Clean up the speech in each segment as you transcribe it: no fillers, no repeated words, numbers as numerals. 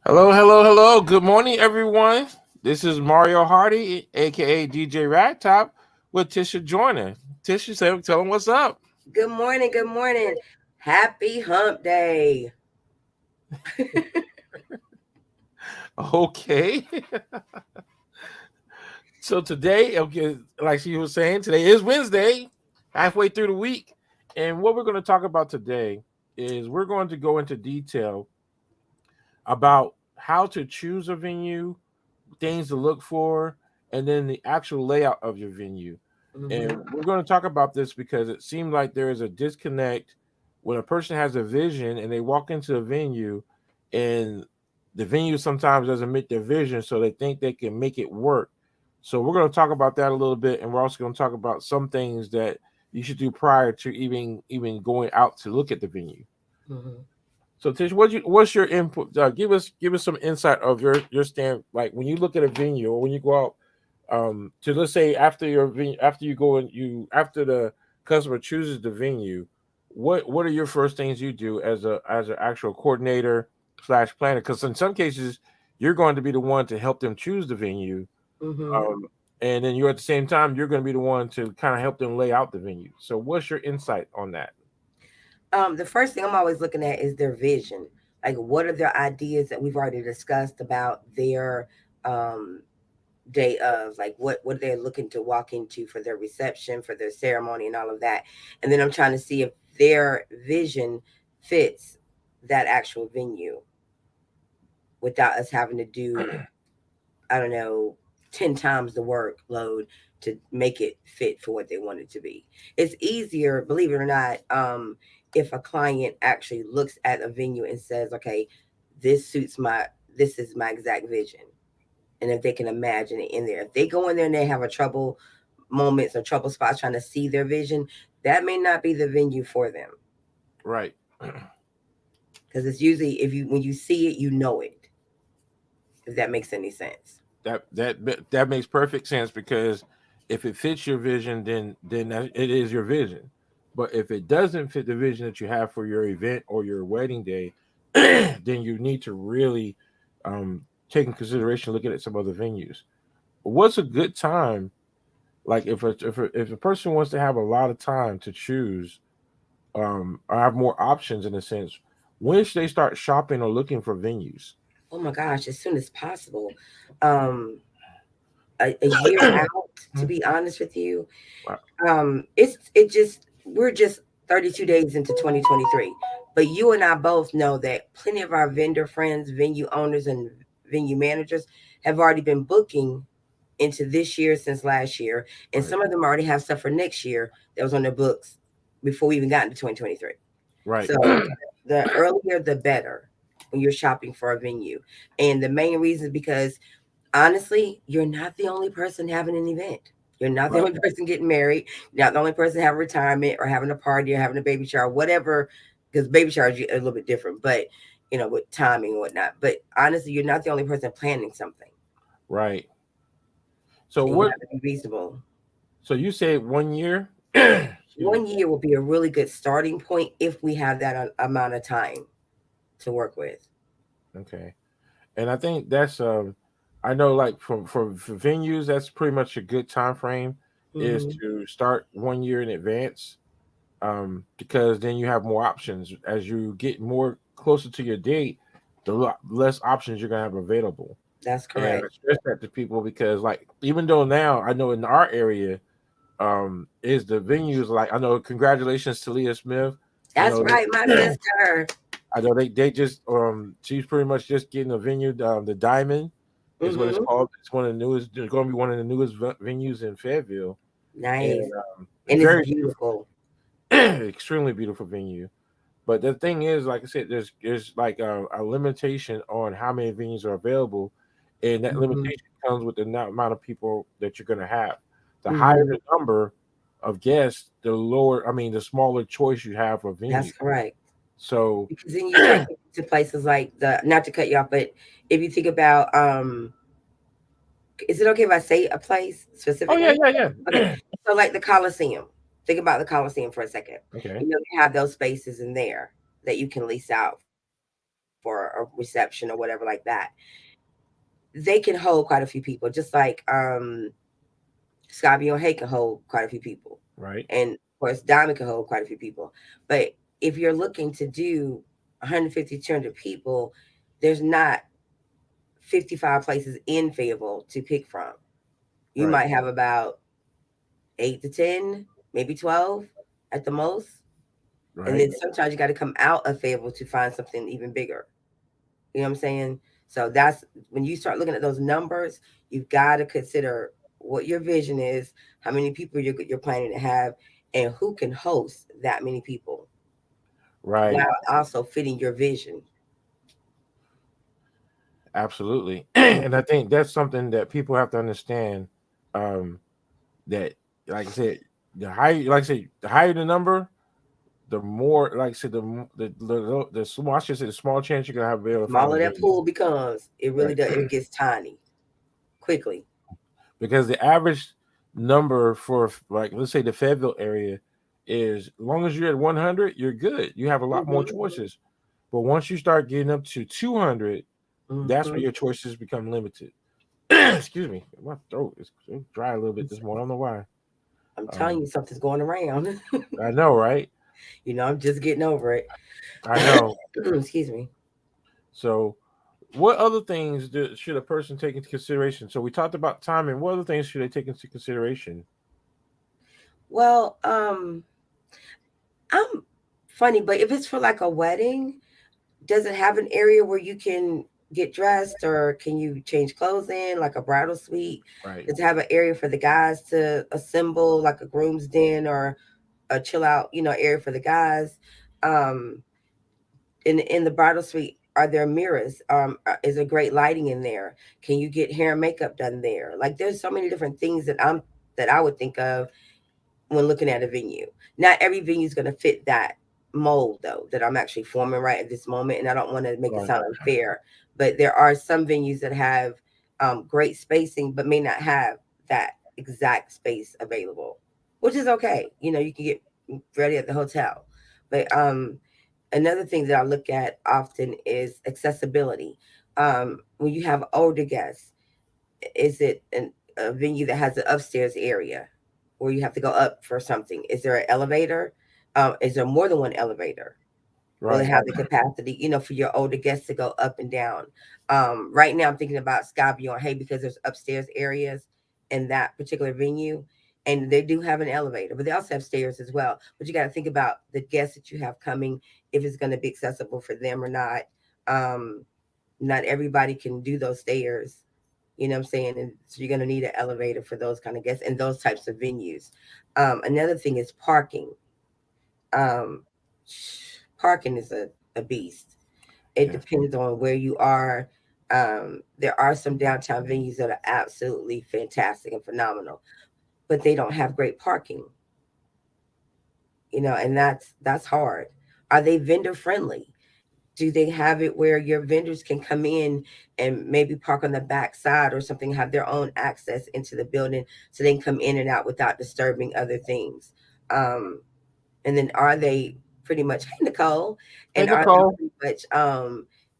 Hello, hello, hello. Good morning, everyone. This is Mario Hardy, aka DJ Ragtop, with Tisha Joyner. Tisha, tell them what's up. Good morning. Good morning. Happy hump day. Okay. So today, okay, like she was saying, today is Wednesday, halfway through the week. And what we're going to talk about today is we're going to go into detail about how to choose a venue, things to look for, and then the actual layout of your venue. And hmm we're going to talk about this because it seemed like there is a disconnect when a person has a vision and they walk into a venue and the venue sometimes doesn't meet their vision, so they think they can make it work. So we're going to talk about that a little bit, and we're also going to talk about some things that you should do prior to even going out to look at the venue. hmm So Tish, what's your input? Give us some insight of your stand. Like when you look at a venue or when you go out, to let's say after your venue, after you go and you after the customer chooses the venue, what are your first things you do as an actual coordinator slash planner? Because in some cases, you're going to be the one to help them choose the venue, hmm um, and then you're at the same time you're going to be the one to kind of help them lay out the venue. So what's your insight on that? The first thing I'm always looking at is their vision. Like, what are their ideas that we've already discussed about their um, day of? Like, what they're looking to walk into for their reception, for their ceremony, and all of that. And then I'm trying to see if their vision fits that actual venue without us having to do, I don't know, 10 times the workload to make it fit for what they want it to be. It's easier, believe it or not, if a client actually looks at a venue and says, okay, this suits this is my exact vision. And if they can imagine it in there, if they go in there and they have a trouble moments or trouble spots trying to see their vision, that may not be the venue for them. Right. Because it's usually, if you, when you see it, you know it, if that makes any sense. That makes perfect sense because if it fits your vision, it is your vision. But if it doesn't fit the vision that you have for your event or your wedding day, then you need to really take in consideration looking at some other venues. What's a good time? Like if a person wants to have a lot of time to choose, or have more options in a sense, when should they start shopping or looking for venues? Oh my gosh, as soon as possible. Um, a year out, to be honest with you. Wow. It just we're just 32 days into 2023. But you and I both know that plenty of our vendor friends, venue owners, and venue managers have already been booking into this year since last year. And Right. some of them already have stuff for next year that was on their books before we even got into 2023. Right. So the earlier the better when you're shopping for a venue. And the main reason is because honestly, you're not the only person having an event. You're not the Right. only person getting married. You're not the only person having retirement or having a party or having a baby shower, whatever. Because baby showers are a little bit different, but with timing and whatnot. But honestly, you're not the only person planning something, Right. So and you what? have to be reasonable. So you say 1 year? Excuse me. 1 year will be a really good starting point if we have that amount of time to work with. Okay. And I think that's I know like for venues that's pretty much a good time frame is hmm to start 1 year in advance, because then you have more options as you get more closer to your date, less options you're gonna have available. That's And correct. I stress that to people because like even though now I know in our area, is the venues like I know congratulations to Leah Smith. I That's know right, my they sister. I know they just she's pretty much just getting a venue. The Diamond is what it's hmm called. It's one of the newest. It's going to be one of the newest venues in Fayetteville, Nice, and and it's very beautiful. extremely beautiful venue. But the thing is, like I said, there's like a limitation on how many venues are available, and that hmm limitation comes with the amount of people that you're going to have. The higher hmm the number of guests, the lower. I mean, the smaller choice you have of That's venue. correct. So, Because then you start getting to places like not to cut you off, but if you think about, is it okay if I say a place oh yeah, specifically? yeah, Okay, yeah. so like the Coliseum. Think about the Coliseum for a second. Okay. You have those spaces in there that you can lease out for a venue. for a reception or whatever like that, they can hold quite a few people, just like Scotty or Hay can hold quite a few people, Right. and of course Diamond can hold quite a few people. But if you're looking to do 150, 200 people, there's not 55 places in Fayetteville to pick from. You Right. might have about 8 to 10, maybe 12 at the most. And Right. then sometimes you got to come out of Fayetteville to find something even bigger. You know what I'm saying? So that's when you start looking at those numbers, you've got to consider what your vision is, how many people you're planning to have, and who can host that many people while Right. also fitting your vision. Absolutely. And I think that's something that people have to understand. Um, that, like I said, the higher, like I said, the higher the number, the more, like I said, the small, I should say, the small chance you're gonna have to be able to find a Smaller that venue. pool becomes, it really Right. does. It gets tiny quickly. Because the average number for, like, let's say the Fayetteville area is, as long as you're at 100, you're good. You have a lot more Hmm. choices. But once you start getting up to 200, that's where Hmm. your choices become limited. Excuse me, my throat is dry a little bit this morning. I don't know why. I'm telling Um, you, something's going around. I know, right? I'm just getting over it. I know. Excuse me. So, what other things should a person take into consideration? So, we talked about timing. What other things should they take into consideration? Well, I'm funny, but if it's for like a wedding, does it have an area where you can get dressed, or can you change clothes in, like a bridal suite? Right, Does it have an area for the guys to assemble, like a groom's den or a chill out, area for the guys? Um, in the bridal suite, are there mirrors? Is there great lighting in there? Can you get hair and makeup done there? Like, there's so many different things that I would think of when looking at a venue. Not every venue is going to fit that mold, though, that I'm actually forming right at this moment. And I don't want to make it right, sound unfair, but there are some venues that have great spacing, but may not have that exact space available, which is okay. You can get ready at the hotel. But another thing that I look at often is accessibility. When you have older guests, is it a venue that has an upstairs area where you have to go up for something? Is there an elevator? Is there more than one elevator? Will it right. have the capacity, for your older guests to go up and down? Right now, I'm thinking about Skyview on Hay because there's upstairs areas in that particular venue, and they do have an elevator, but they also have stairs as well. But you got to think about the guests that you have coming, if it's going to be accessible for them or not. Um, Not everybody can do those stairs. You know what I'm saying? And so you're going to need an elevator for those kind of guests and those types of venues. Another thing is parking. Um, Parking is a beast. It Yeah. depends on where you are. There are some downtown venues that are absolutely fantastic and phenomenal, but they don't have great parking. And that's hard. Are they vendor friendly? Do they have it where your vendors can come in and maybe park on the back side or something, have their own access into the building so they can come in and out without disturbing other things? Um, and then are they pretty much, hey Nicole, Hey, and are they Nicole. pretty much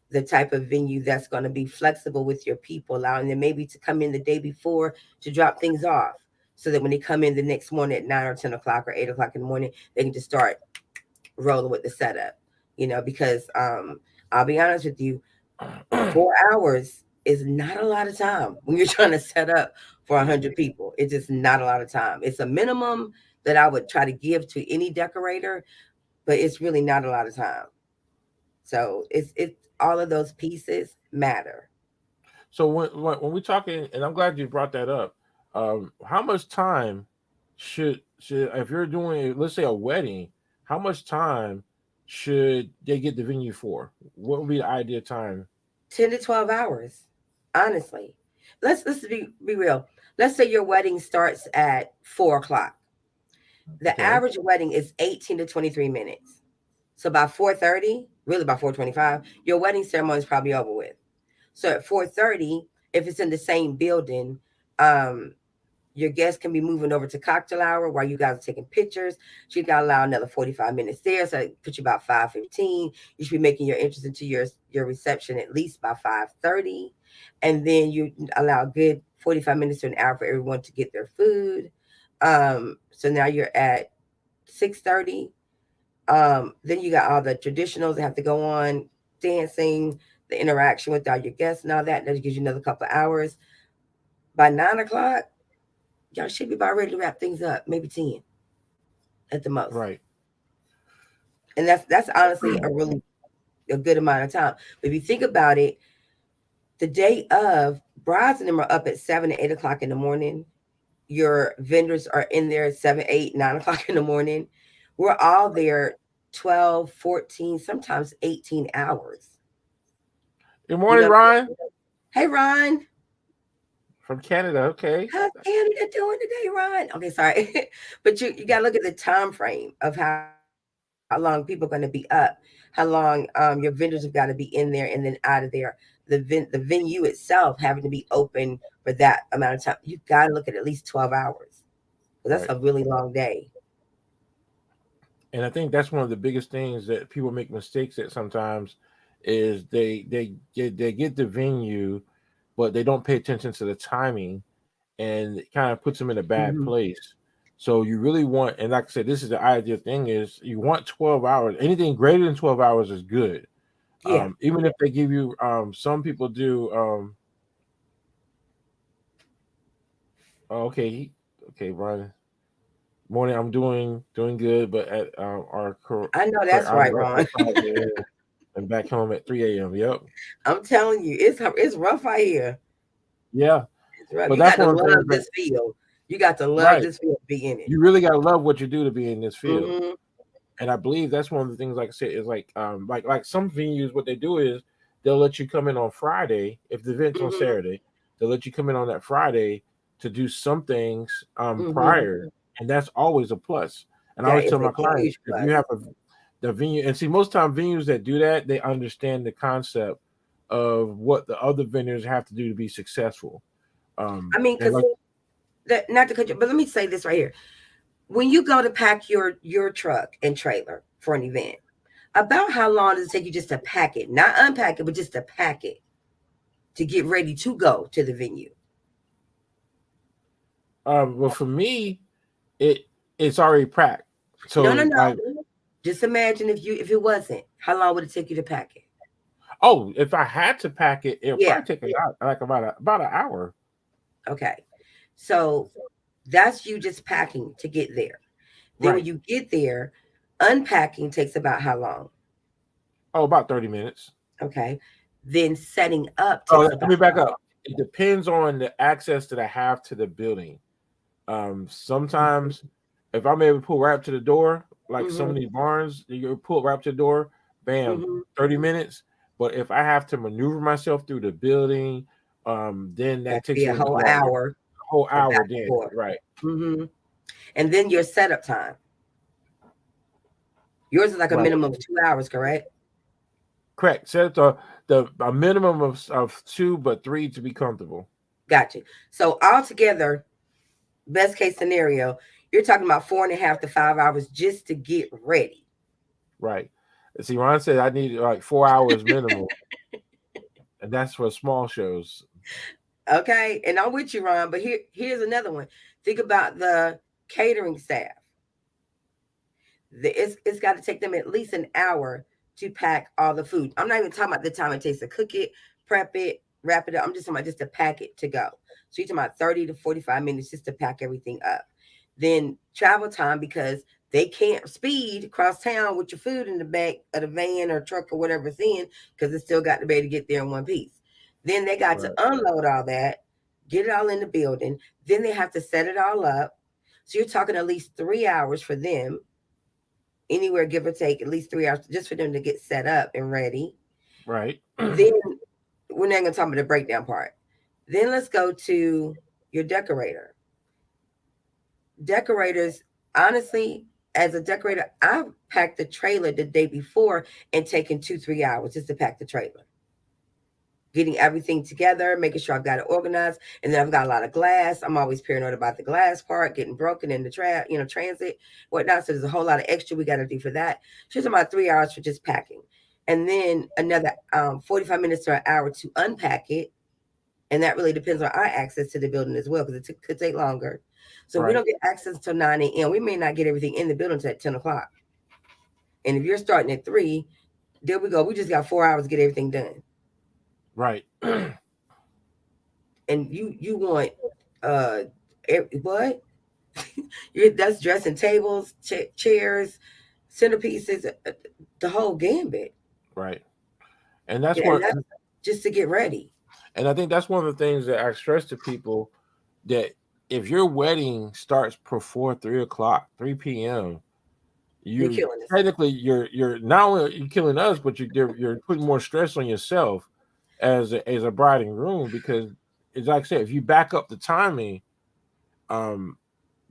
the type of venue that's going to be flexible with your people, allowing them maybe to come in the day before to drop things off, so that when they come in the next morning at 9 or 10 o'clock or 8 o'clock in the morning, they can just start rolling with the setup. Because I'll be honest with you, 4 hours is not a lot of time when you're trying to set up for 100 people. It's just not a lot of time. It's a minimum that I would try to give to any decorator, but it's really not a lot of time. So it's all of those pieces matter. So, when we talking, and I'm glad you brought that up. How much time should, if you're doing, let's say, a wedding, how much time should they get the venue for? What would be the ideal time? 10 to 12 hours, honestly. Let's be real. Let's say your wedding starts at 4 o'clock. The Okay. average wedding is 18 to 23 minutes. So by 4:30, really by 4:25, your wedding ceremony is probably over with. So at 4:30, if it's in the same building, um, Your guests can be moving over to cocktail hour while you guys are taking pictures. So you got to allow another 45 minutes there. So it puts you about 5:15. You should be making your entrance into your reception at least by 5:30. And then you allow a good 45 minutes to an hour for everyone to get their food. So now you're at 6:30. Then you got all the traditionals that have to go on, dancing, the interaction with all your guests and all that. That gives you another couple of hours. By 9 o'clock, y'all should be about ready to wrap things up, maybe 10 at the most. Right. And that's honestly a good amount of time. But if you think about it, the day of, brides and them are up at 7 to 8 o'clock in the morning. Your vendors are in there at 7, 8, 9 o'clock in the morning. We're all there 12, 14, sometimes 18 hours. Good You morning, know, Ryan hey Ron, from Canada. Okay. how's Canada doing today, Ron? Okay, sorry. But you gotta look at the time frame of how long people are gonna be up, how long your vendors have got to be in there and then out of there. The venue itself having to be open for that amount of time. You've got to look at least 12 hours. That's Right. a really long day. And I think that's one of the biggest things that people make mistakes at sometimes is they get the venue, but they don't pay attention to the timing, and it kind of puts them in a bad Hmm. place. So you really want, and like I said, this is the ideal thing is you want 12 hours. Anything greater than 12 hours is good. Yeah, Even if they give you, some people do. Okay, okay, Brian. Morning. I'm doing good, but at our I know correct that's hours right, up Ron. at 5 a.m. and back home at 3 a.m. Yep. I'm telling you, it's rough out here. Yeah. It's rough. But You that's got to one of the things love that this field. You got to love right. this field to be in it. You really gotta love what you do to be in this field. Hmm. And I believe that's one of the things, like I said, is like some venues, what they do is they'll let you come in on Friday if the event's on Hmm. Saturday. They'll let you come in on that Friday to do some things Hmm. prior, and that's always a plus. And I That always is tell a my clients huge if you plus. have the venue, and see most time venues that do that they understand the concept of what the other vendors have to do to be successful. I mean, And because not to cut you, but let me say this right here. When you go to pack your truck and trailer for an event, about how long does it take you just to pack it, not unpack it, but just to pack it to get ready to go to the venue? well, for me, it it's already packed. No, no, So no. like, Just imagine if it wasn't. How long would it take you to pack it? oh, if I had to pack it, it'll Yeah. probably take like about an hour. Okay. So that's you just packing to get there. Then when Right. you get there, unpacking takes about how long? Oh, about 30 minutes. Okay. Then setting up Oh, takes let about me back how up. It depends on the access that I have to the building. long? Sometimes if I'm able to pull right up to the door, like some Hmm. of these barns, you pull right up to the door, bam, Hmm. 30 minutes. But if I have to maneuver myself through the building, then That that could takes be a a little bit whole longer. hour A whole of hour back and then, forth. right. Hmm. And then your setup time. Yours is like a Right. minimum of 2 hours, correct? Correct. Set the a minimum of two, but three to be comfortable. Gotcha. So altogether, best case scenario, you're talking about 4.5 to 5 hours just to get ready. Right. And see, Ron said I need like 4 hours minimum, and that's for small shows. Okay. And I'm with you, Ron. But here's another one. Think about the catering staff. It's got to take them at least an hour to pack all the food. I'm not even talking about the time it takes to cook it, prep it, wrap it up. I'm just talking about just to pack it to go. So you're talking about 30 to 45 minutes just to pack everything up. Then travel time, because they can't speed across town with your food in the back of the van or truck or whatever it's in, because it's still got to be able to get there in one piece. Then they got to Right. unload all that, get it all in the building. Then they have to set it all up. So you're talking at least 3 hours for them, anywhere give or take at least 3 hours just for them to get set up and ready. Right. Then we're not going to talk about the breakdown part. Then let's go to your decorator. Decorators, honestly, as a decorator, I've packed the trailer the day before and taken 2, 3 hours just to pack the trailer. getting everything together, making sure I've got it organized, and then I've got a lot of glass. I'm always paranoid about the glass part getting broken in the transit, whatnot. So there's a whole lot of extra we got to do for that. She's about 3 hours for just packing, and then another 45 minutes to an hour to unpack it, and that really depends on our access to the building as well, because could take longer. So we Right. don't get access until 9 a.m. We may not get everything in the building until at 10 o'clock. And if you're starting at 3, there we go. We just got 4 hours to get everything done. Right. And you want uh what? That's dressing tables, chairs, centerpieces, the whole gambit. Right. And that's And what that's just to get ready. and I think that's one of the things that I stress to people, that if your wedding starts before 3 o'clock, 3 p.m., You're you're killing us. technically you're not only are you killing us, but you're putting more stress on yourself as a bride and groom, because it's like I said, if you back up the timing, um,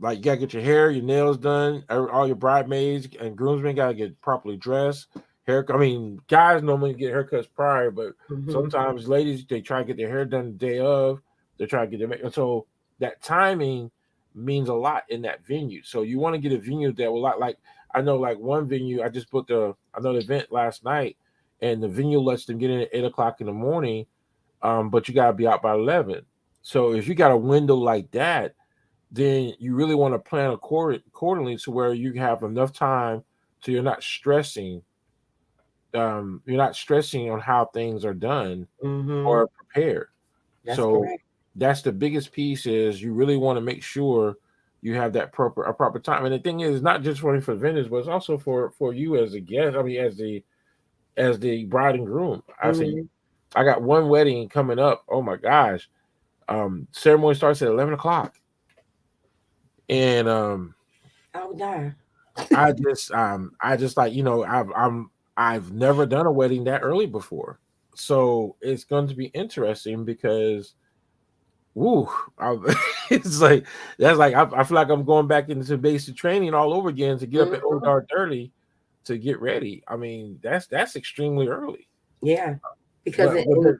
like you gotta get your hair, your nails done. All your bridesmaids and groomsmen gotta get properly dressed. Hair. I mean, guys normally get haircuts prior, but Hmm. sometimes ladies they try to get their hair done the day of. They try to get their makeup. So that timing means a lot in that venue. So you want to get a venue that will like I know like one venue. I just booked another event last night, and the venue lets them get in at 8 o'clock in the morning. But you gotta be out by 11. So if you got a window like that, then you really want to plan accordingly to where you have enough time so you're not stressing on how things are done Hmm. or prepared. That's So correct. that's the biggest piece, is you really want to make sure you have that proper time. And the thing is, not just for vendors, but it's also for you as a guest. I mean, as the bride and groom. I say Hmm. I got one wedding coming up. Oh my gosh. Ceremony starts at 11 o'clock. And I would die. I just like, I've never done a wedding that early before. So it's going to be interesting because woo, I, it's like that's like I feel like I'm going back into basic training all over again to get up at old Hmm. dark 30 to get ready. I mean, that's extremely early. Yeah, because But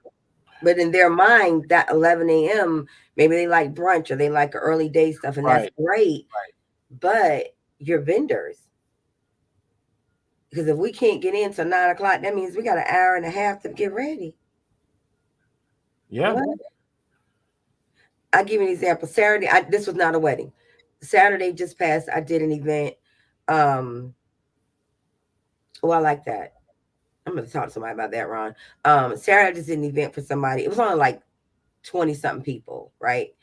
but in their mind, that 11 a.m. maybe they like brunch or they like early day stuff, and that's right, great. But your vendors, because if we can't get in till 9 o'clock, that means we got an hour and a half to get ready. yeah, What? I'll give you an example. Saturday, this was not a wedding. Saturday just passed. I did an event. Um, oh, I like that. I'm gonna talk to somebody about that, Ron. Saturday I just did an event for somebody. It was only like 20 something people, right?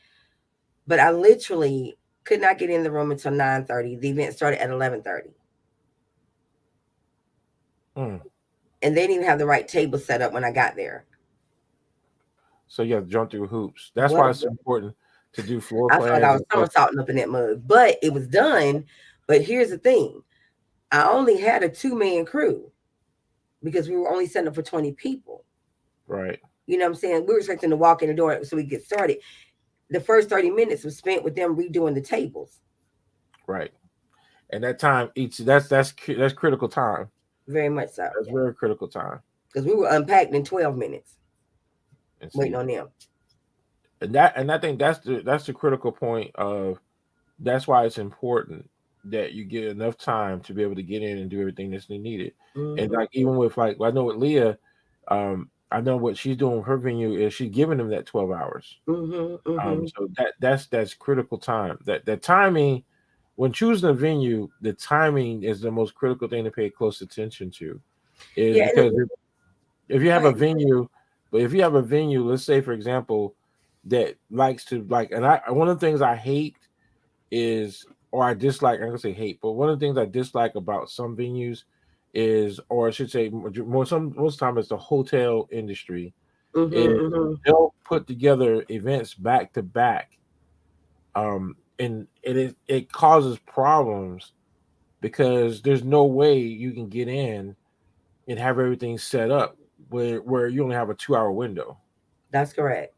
But I literally could not get in the room until 9:30. The event started at 11:30, mm. and they didn't even have the right table set up when I got there. So you have to jump through hoops. That's What why it's important to do floor I felt like I plans was and stuff. somersaulting up in that mug, but it was done. But here's the thing: I only had a two-man crew because we were only setting up for 20 people. Right, You know what I'm saying? We were expecting to walk in the door so we get started. The first 30 minutes was spent with them redoing the tables. right. And that time each that's critical time. Very much so. That's very critical time. Because we were unpacked in 12 minutes And waiting see, on them. and I think that's the critical point of that's why it's important that you get enough time to be able to get in and do everything that's needed. And Hmm. like even with like I know with Leah, I know what she's doing with her venue is she's giving them that 12 hours. Hmm. Hmm. So that's critical time. That timing when choosing a venue, the timing is the most critical thing to pay close attention to. Is Yeah. because if you Go have a ahead. venue, but if you have a venue, let's say for example, that likes to like, and I one of the things I hate is, or I dislike. I'm gonna say hate, but one of the things I dislike about some venues is, or I should say, most time it's the hotel industry Hmm. is Hmm. they'll put together events back to back, and it causes problems because there's no way you can get in and have everything set up where you only have a 2 hour window. That's correct.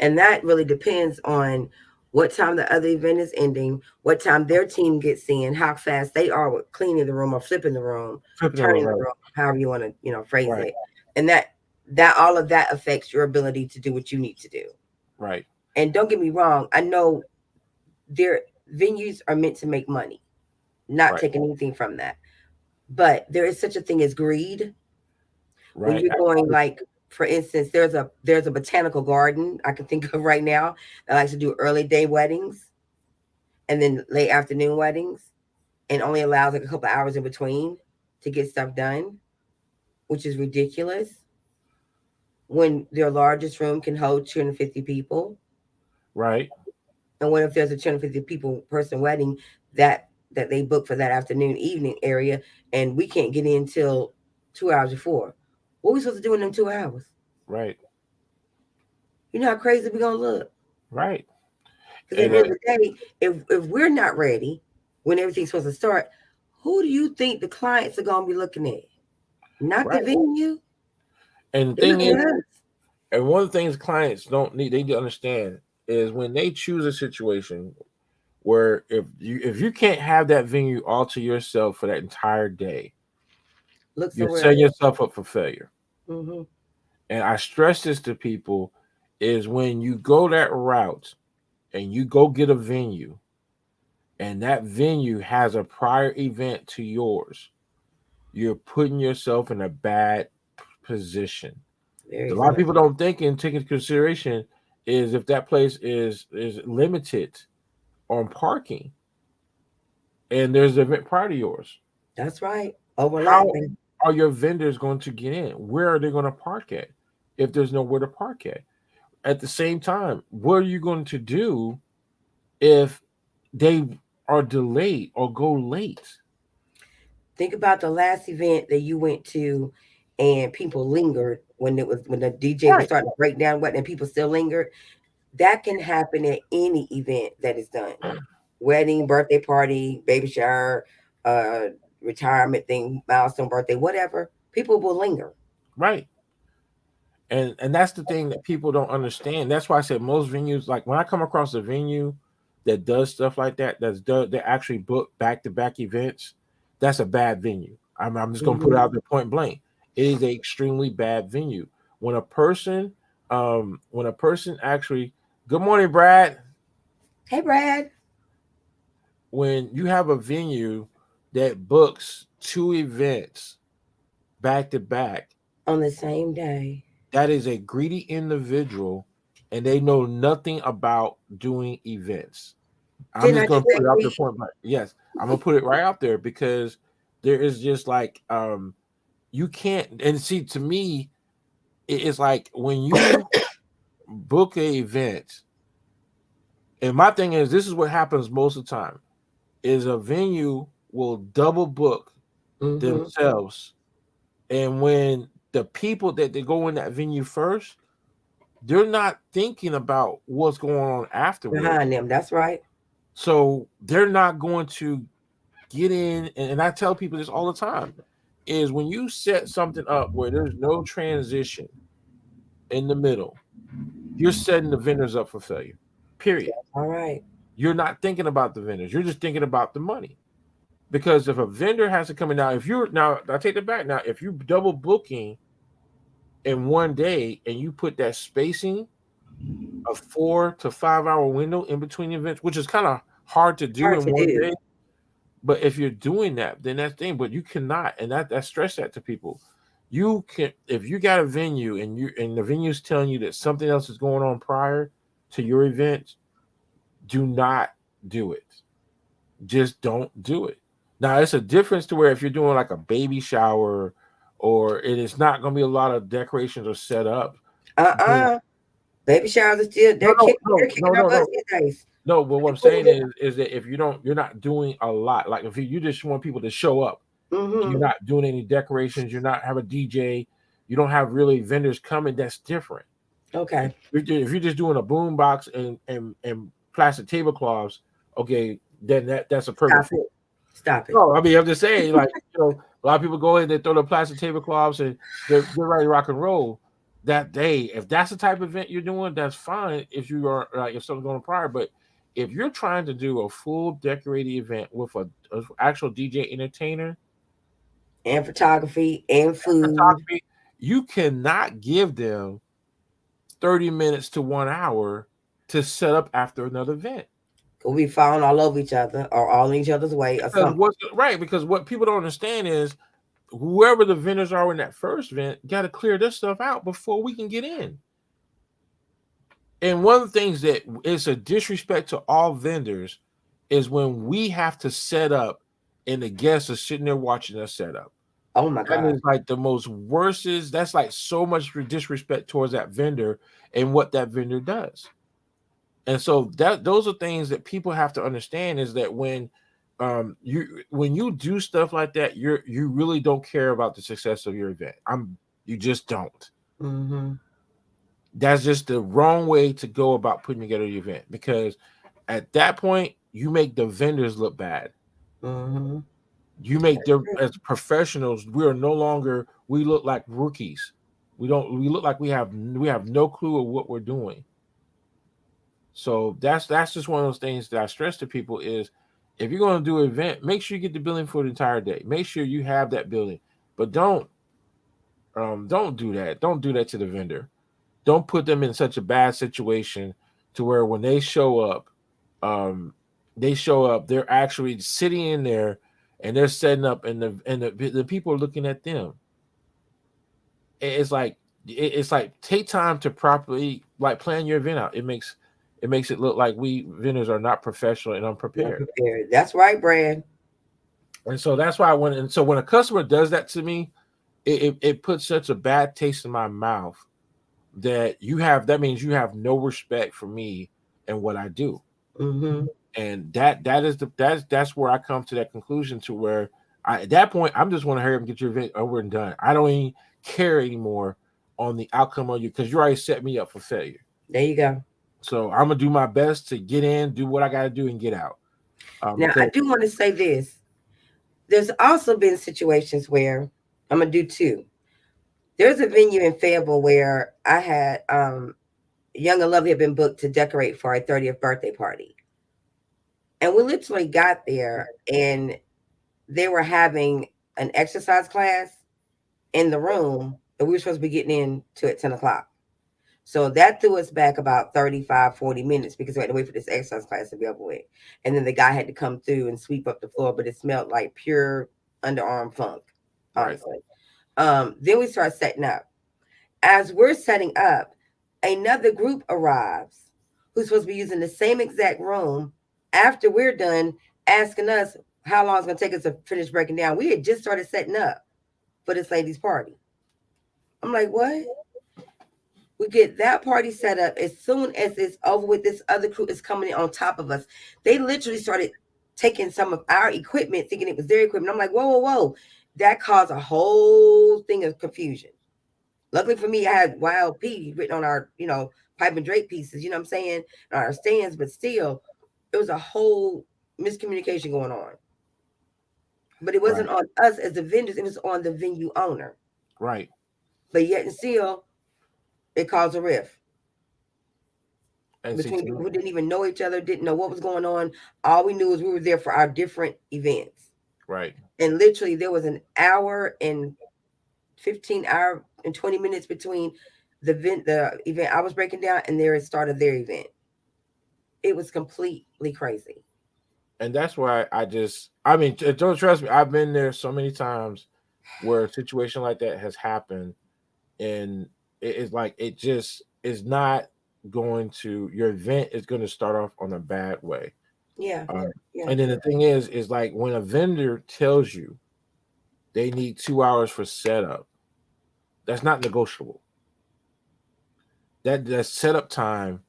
And that really depends on what time the other event is ending, what time their team gets in, how fast they are with cleaning the room or flipping the room, Flipping over, turning the right, room, however you want to, phrase right, it. And that that all of that affects your ability to do what you need to do. Right. And don't get me wrong, I know their venues are meant to make money, not Right. taking anything from that. But there is such a thing as greed when Right. you're going, like, for instance, there's a botanical garden I can think of right now that likes to do early day weddings and then late afternoon weddings, and only allows like a couple hours in between to get stuff done, which is ridiculous when their largest room can hold 250 people. Right. And what if there's a 250 people person wedding that that they book for that afternoon evening area, and we can't get in till 2 hours before? What are we supposed to do in them 2 hours? Right. You know how crazy we're gonna look. Right. Because at And the end of the day, if we're not ready when everything's supposed to start, who do you think the clients are gonna be looking at? Not the right. venue. And the They're thing looking is, at us. and one of the things clients don't need, they need to understand is when they choose a situation where if you can't have that venue all to yourself for that entire day, Look you're somewhere setting else. yourself up for failure. Hmm. And I stress this to people is when you go that route and you go get a venue and that venue has a prior event to yours, you're putting yourself in a bad position. A Very lot of so. people don't think and take into consideration is if that place is limited on parking and there's an event prior to yours. That's right. How Overlapping. are your vendors going to get in? Where are they going to park at if there's nowhere to park at? At the same time, what are you going to do if they are delayed or go late? Think about the last event that you went to, and people lingered when the DJ was Right, starting to break down what, and people still lingered. That can happen at any event that is done. Wedding, birthday party, baby shower, uh, retirement thing, milestone birthday, whatever. People will linger. right. And that's the thing that people don't understand. That's why I said most venues, like when I come across a venue that does stuff like that, that actually book back to back events, that's a bad venue. I'm just gonna put it Hmm. out there point blank. It is a extremely bad venue. When a person actually, good morning, Brad. Hey, Brad, When you have a venue that books two events back to back, on the same day. that is a greedy individual and they know nothing about doing events. I'm Didn't just I gonna just say put it out there greed? point blank. Yes, I'm gonna put it right out there because there is just like you can't, and see, to me it's like when you book a event, and my thing is this is what happens most of the time is a venue will double book Hmm. themselves, and when the people that they go in that venue first, they're not thinking about what's going on afterwards. Behind them. That's right. So they're not going to get in. And I tell people this all the time is when you set something up where there's no transition in the middle, you're setting the vendors up for failure. Period. All right. You're not thinking about the vendors. You're just thinking about the money. Because if a vendor has to come in now, if you're now, I take it back now, if you double booking in one day and you put that spacing a 4 to 5 hour window in between events, which is kind of hard to do Hard in to one do. day. But if you're doing that, then that's the thing. But you cannot, and that stress that to people. You can if you got a venue and the venue's telling you that something else is going on prior to your event, do not do it. Just don't do it. Now it's a difference to where if you're doing like a baby shower or it is not going to be a lot of decorations or set up. Then Uh-uh. Baby showers are still no, no, they're no, kicking no, our no, butts no. these days. No, but what I'm Cool with saying is that if you're not doing a lot. Like if you just want people to show up, it. and you're Mm-hmm. not doing any decorations, you're not have a DJ, you don't have really vendors coming. That's different. Okay. If you're just doing a boom box and plastic tablecloths, okay, then that's a perfect Stop fit. it. Stop it. No, I mean I'm just saying, like a lot of people go in, they throw the plastic tablecloths and they're ready to rock and roll that day. If that's the type of event you're doing, that's fine. If you are like if something's going prior, but if you're trying to do a full decorated event with a actual DJ entertainer And photography and and food. photography, you cannot give them 30 minutes to 1 hour to set up after another event. We'll be falling all over each other or all in each other's way or Because something. what's right, because what people don't understand is whoever the vendors are in that first event got to clear this stuff out before we can get in. And one of the things that is a disrespect to all vendors is when we have to set up and the guests are sitting there watching us set up. Oh my That God. is like the most worst is that's like so much disrespect towards that vendor and what that vendor does. And so that those are things that people have to understand is that when you do stuff like that, you really don't care about the success of your event. You just don't. Mm-hmm. That's just the wrong way to go about putting together your event because at that point you make the vendors look bad. Mm-hmm. You make them as professionals. We are no longer. We look like rookies. We don't. We look like we have no clue of what we're doing. So that's just one of those things that I stress to people is if you're going to do an event, make sure you get the billing for the entire day. Make sure you have that billing, but don't do that. Don't do that to the vendor. Don't put them in such a bad situation to where when um, they show up, they're actually sitting in there and they're setting up, and the people are looking at them. It's like it's like take time to properly like plan your event out. It makes it look like we vendors are not professional and Not unprepared. prepared. That's right, Brad. And so that's why when a customer does that to me, it puts such a bad taste in my mouth that means you have no respect for me and what I do. Mm-hmm. And that's where I come to that conclusion to where at that point I'm just want to hurry up and get your event over and done. I don't even care anymore on the outcome of you because you already set me up for failure. There you go. So I'm gonna do my best to get in, do what I got to do, and get out. Now, I Because do want to say this. There's also been situations where I'm gonna do two. There's a venue in Fayetteville where I had Young and Lovely had been booked to decorate for our 30th birthday party, and we literally got there and they were having an exercise class in the room that we were supposed to be getting into at 10 o'clock. So that threw us back about 35, 40 minutes because we had to wait for this exercise class to be over with. And then the guy had to come through and sweep up the floor, but it smelled like pure underarm funk, right, honestly. Then we start setting up. As we're setting up, another group arrives who's supposed to be using the same exact room after we're done, asking us how long it's going to take us to finish breaking down. We had just started setting up for this lady's party. I'm like, what? We get that party set up. As soon as it's over with, this other crew is coming in on top of us. They literally started taking some of our equipment, thinking it was their equipment. I'm like, whoa, whoa, whoa. That caused a whole thing of confusion. Luckily for me, I had YLP written on our, pipe and drape pieces, you know what I'm saying, on our stands, but still, it was a whole miscommunication going on. But it right, wasn't on us as the vendors, it was on the venue owner. right. But yet and still, it caused a rift And see, between to people me, who didn't even know each other, didn't know what was going on. All we knew is we were there for our different events. right, And literally, there was an hour and 15 hour and 20 minutes between the event I was breaking down and their start of their event. It was completely crazy. and that's why I mean, don't trust me. I've been there so many times where a situation like that has happened, and it's like it just is not going to your event is going to start off on a bad way. Yeah, Uh, yeah, and then the thing is like when a vendor tells you they need 2 hours for setup, that's not negotiable. That setup time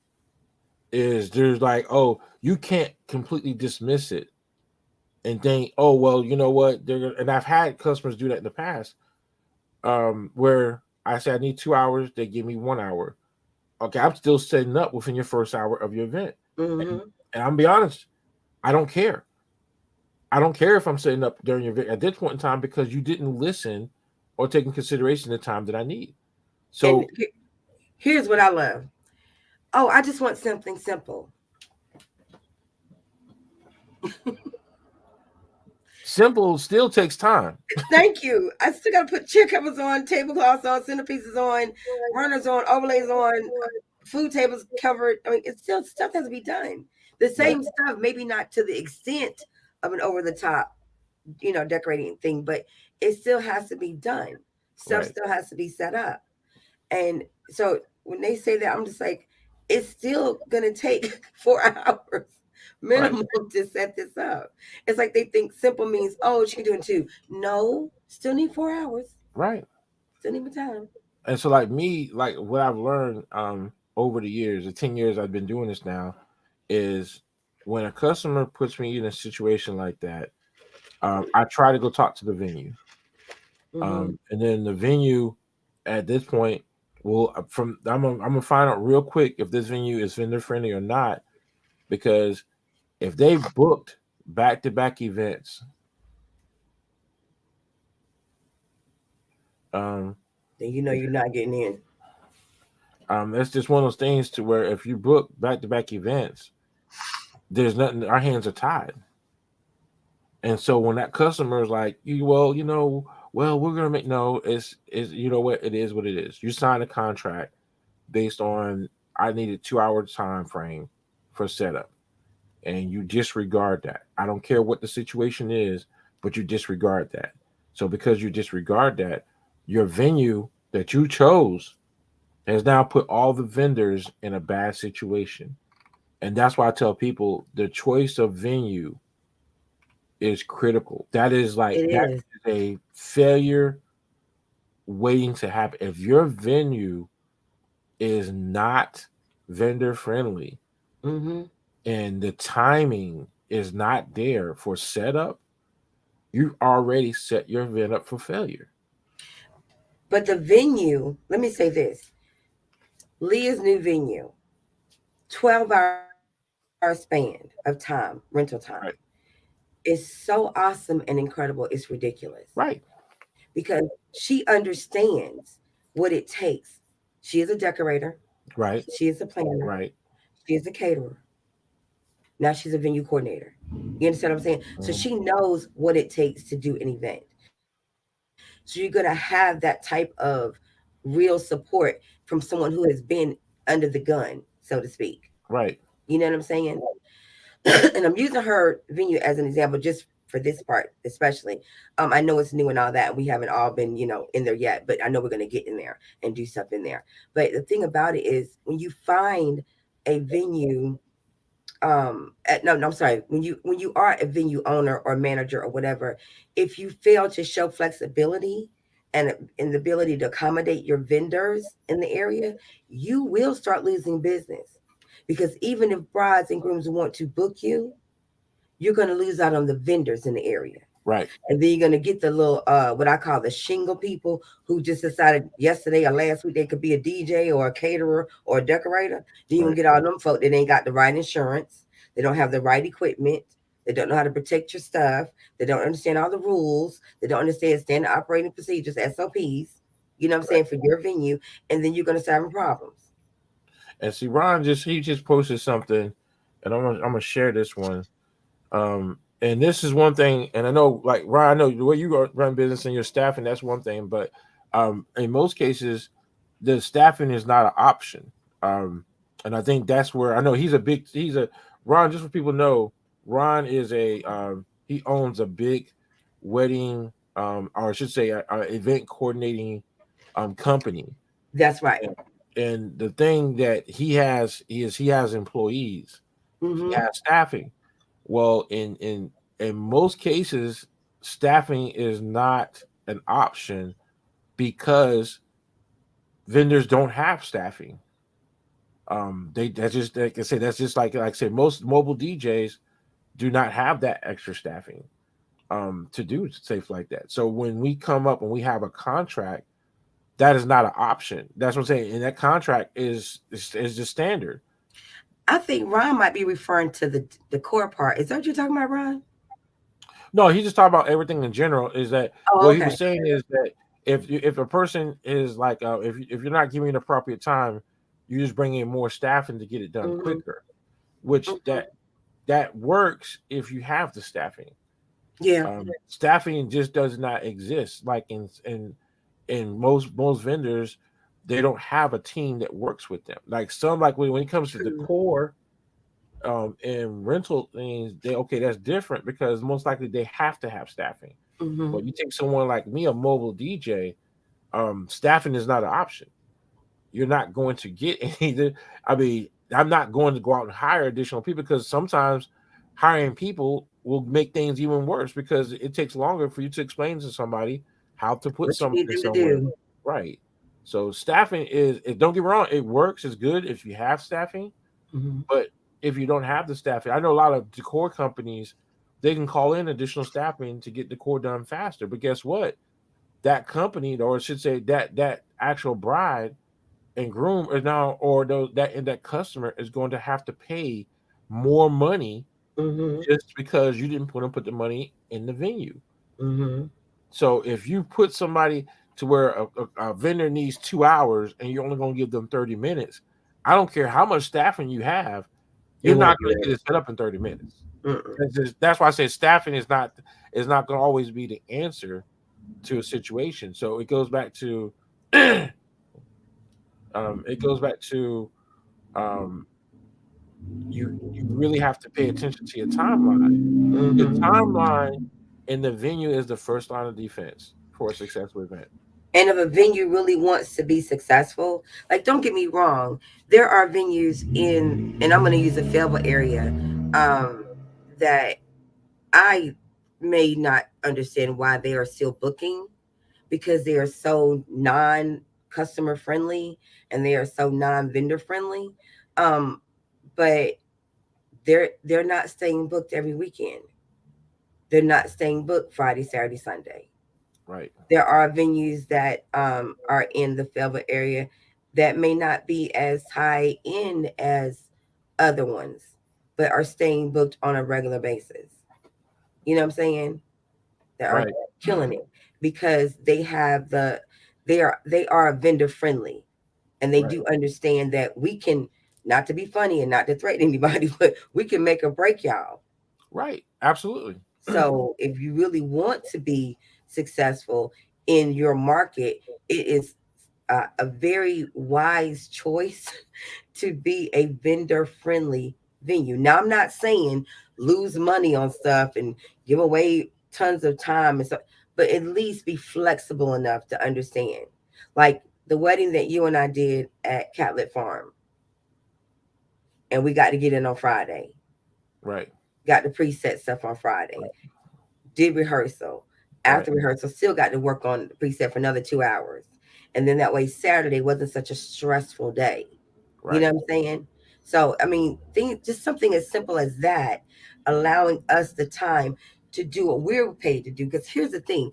is there's like, oh, you can't completely dismiss it and think, oh well, you know what? And I've had customers do that in the past, where I say I need 2 hours, they give me 1 hour. Okay, I'm still setting up within your first hour of your event. And, mm-hmm. and I'm be honest, I don't care. I don't care if I'm setting up during your event at this point in time because you didn't listen or take in consideration the time that I need. And So here's what I love. Oh, I just want something simple. Simple still takes time. Thank you. I still got to put chair covers on, tablecloths on, centerpieces on, runners on, overlays on, food tables covered. I mean, it's still stuff has to be done. The Right. same stuff, maybe not to the extent of an over the top, decorating thing, but it still has to be done. Stuff Right. still has to be set up. And so when they say that, I'm just like, it's still gonna take 4 hours Right. minimum to set this up. It's like they think simple means, oh, she can do it too. No, still need 4 hours. Right. Still need my time. And so like me, like what I've learned over the years, the 10 years I've been doing this now, is when a customer puts me in a situation like that, I try to go talk to the venue. Mm-hmm. And then the venue at this point will from I'm gonna find out real quick if this venue is vendor friendly or not, because if they booked back to back events, um, Then you know you're not getting in. that's just one of those things to where if you book back to back events, there's nothing. Our hands are tied. And so when that customer is like, well, well, we're gonna make no, it's you know what, it is what it is. You sign a contract based on I need a 2 hour time frame for setup, and you disregard that. I don't care what the situation is, but you disregard that. So because you disregard that, your venue that you chose has now put all the vendors in a bad situation. And that's why I tell people the choice of venue is critical. That is It like that is. is a failure waiting to happen. If your venue is not vendor friendly Mm-hmm. and the timing is not there for setup, you already set your event up for failure. But the venue, let me say this: Leah's new venue, 12-hour span of time, rental time, Right. is so awesome and incredible. It's ridiculous Right. because she understands what it takes. She is a decorator, Right. she is a planner, Right. she is a caterer. Now she's a venue coordinator. You understand what I'm saying? So Mhm. she knows what it takes to do an event. So you're going to have that type of real support from someone who has been under the gun, so to speak. Right. You know what I'm saying? And I'm using her venue as an example just for this part, especially. I know it's new and all that. We haven't all been, in there yet, but I know we're going to get in there and do stuff in there. But the thing about it is, when you find a venue, no, no, I'm sorry. When you are a venue owner or manager or whatever, if you fail to show flexibility and the ability to accommodate your vendors in the area, you will start losing business. Because even if brides and grooms want to book you, you're going to lose out on the vendors in the area. Right. And then you're going to get the little what I call the shingle people who just decided yesterday or last week they could be a DJ or a caterer or a decorator. Then you're going Right. to get all them folk that ain't got the right insurance, they don't have the right equipment, they don't know how to protect your stuff, they don't understand all the rules, they don't understand standard operating procedures, SOPs, you know what I'm Right. saying, for your venue. And then you're going to start having problems. And see, Ron he just posted something, and I'm gonna share this one. And this is one thing, and I know, like Ron, I know the way you run business and your staffing, that's one thing, but in most cases, the staffing is not an option. Um, and I think that's where I know he's a Ron. Just for people to know, Ron is he owns a big wedding, or I should say, a event coordinating company. That's right. And the thing that he has is he has employees, he Mm-hmm. has staffing. Well, in most cases, staffing is not an option because vendors don't have staffing. They that's just like I say that's just like I say most mobile DJs do not have that extra staffing to do safe like that. So when we come up and we have a contract, that is not an option. That's what I'm saying. And that contract is the standard. I think Ron might be referring to the core part. Is that what you're talking about, Ron? No, he just talked about everything in general. Is that Oh, what he okay. was saying is that if a person is like if you're not giving it appropriate time, you just bring in more staffing to get it done Mm-hmm. quicker, which Mm-hmm. that works if you have the staffing. Yeah. Staffing just does not exist. Like in most vendors, they don't have a team that works with them. Like some, like when it comes to decor, and rental things, they okay, that's different because most likely they have to have staffing. Mm-hmm. But you take someone like me, a mobile DJ, staffing is not an option. You're not going to get any. I mean, I'm not going to go out and hire additional people because sometimes hiring people will make things even worse because it takes longer for you to explain to somebody how to put What you need something them to somewhere. do. Right. So staffing is, don't get me wrong, it works. It's good if you have staffing, Mm-hmm. but if you don't have the staffing, I know a lot of decor companies, they can call in additional staffing to get decor done faster. But guess what? That company, or I should say that actual bride and groom is now, or those that and that customer is going to have to pay more money Mm-hmm. just because you didn't put the money in the venue. Mm-hmm. So if you put somebody to where a vendor needs 2 hours and you're only going to give them 30 minutes, I don't care how much staffing you have, It you're not won't do going to get it. it set up in 30 minutes. Mm-mm. That's why I say staffing is not going to always be the answer to a situation. So it goes back to it goes back to um, you really have to pay attention to your timeline. Your Mm-hmm. timeline in the venue is the first line of defense for a successful event. And if a venue really wants to be successful, like don't get me wrong, there are venues in, and I'm going to use a Fayetteville area, um, that I may not understand why they are still booking because they are so non customer friendly and they are so non vendor friendly. Um, but they're not staying booked every weekend. They're not staying booked Friday, Saturday, Sunday. Right, There are venues that are in the Fayetteville area that may not be as high end as other ones, but are staying booked on a regular basis. You know what I'm saying? That are right, killing it because they are vendor friendly and they right, do understand that we can, not to be funny and not to threaten anybody, but we can make or break y'all. right. Absolutely. So if you really want to be successful in your market, it is a very wise choice to be a vendor friendly venue. Now, I'm not saying lose money on stuff and give away tons of time and stuff, but at least be flexible enough to understand. Like the wedding that you and I did at Catlet Farm, and we got to get in on Friday, Right, got the preset stuff on Friday, did rehearsal. right, After rehearsal, still got to work on the preset for another 2 hours. And then that way, Saturday wasn't such a stressful day. You know right, what I'm saying? So, I mean, just something as simple as that, allowing us the time to do what we're paid to do. Because here's the thing,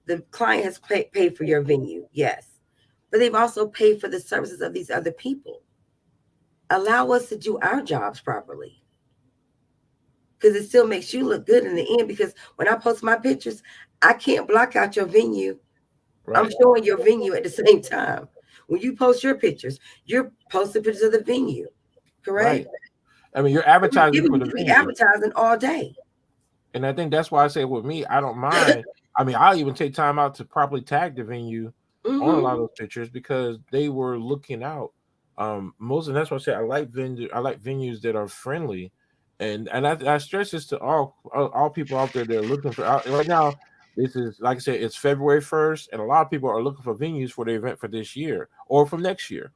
the client has paid for your venue, yes, but they've also paid for the services of these other people. Allow us to do our jobs properly because it still makes you look good in the end. Because when I post my pictures, I can't block out your venue. I'm right, showing your venue at the same time. When you post your pictures, you're posting pictures of the venue, correct? right. I mean, you're You're advertising giving for you the free venue, advertising all day. and I think that's why I say with me, I don't mind. I mean, I'll even take time out to properly tag the venue on a Mm-hmm. lot of those pictures because they were looking out. Most, and that's why I say I like venues that are friendly, and I stress this to all people out there that are looking for right now. This is like I said, it's February 1st, and a lot of people are looking for venues for the event for this year or from next year.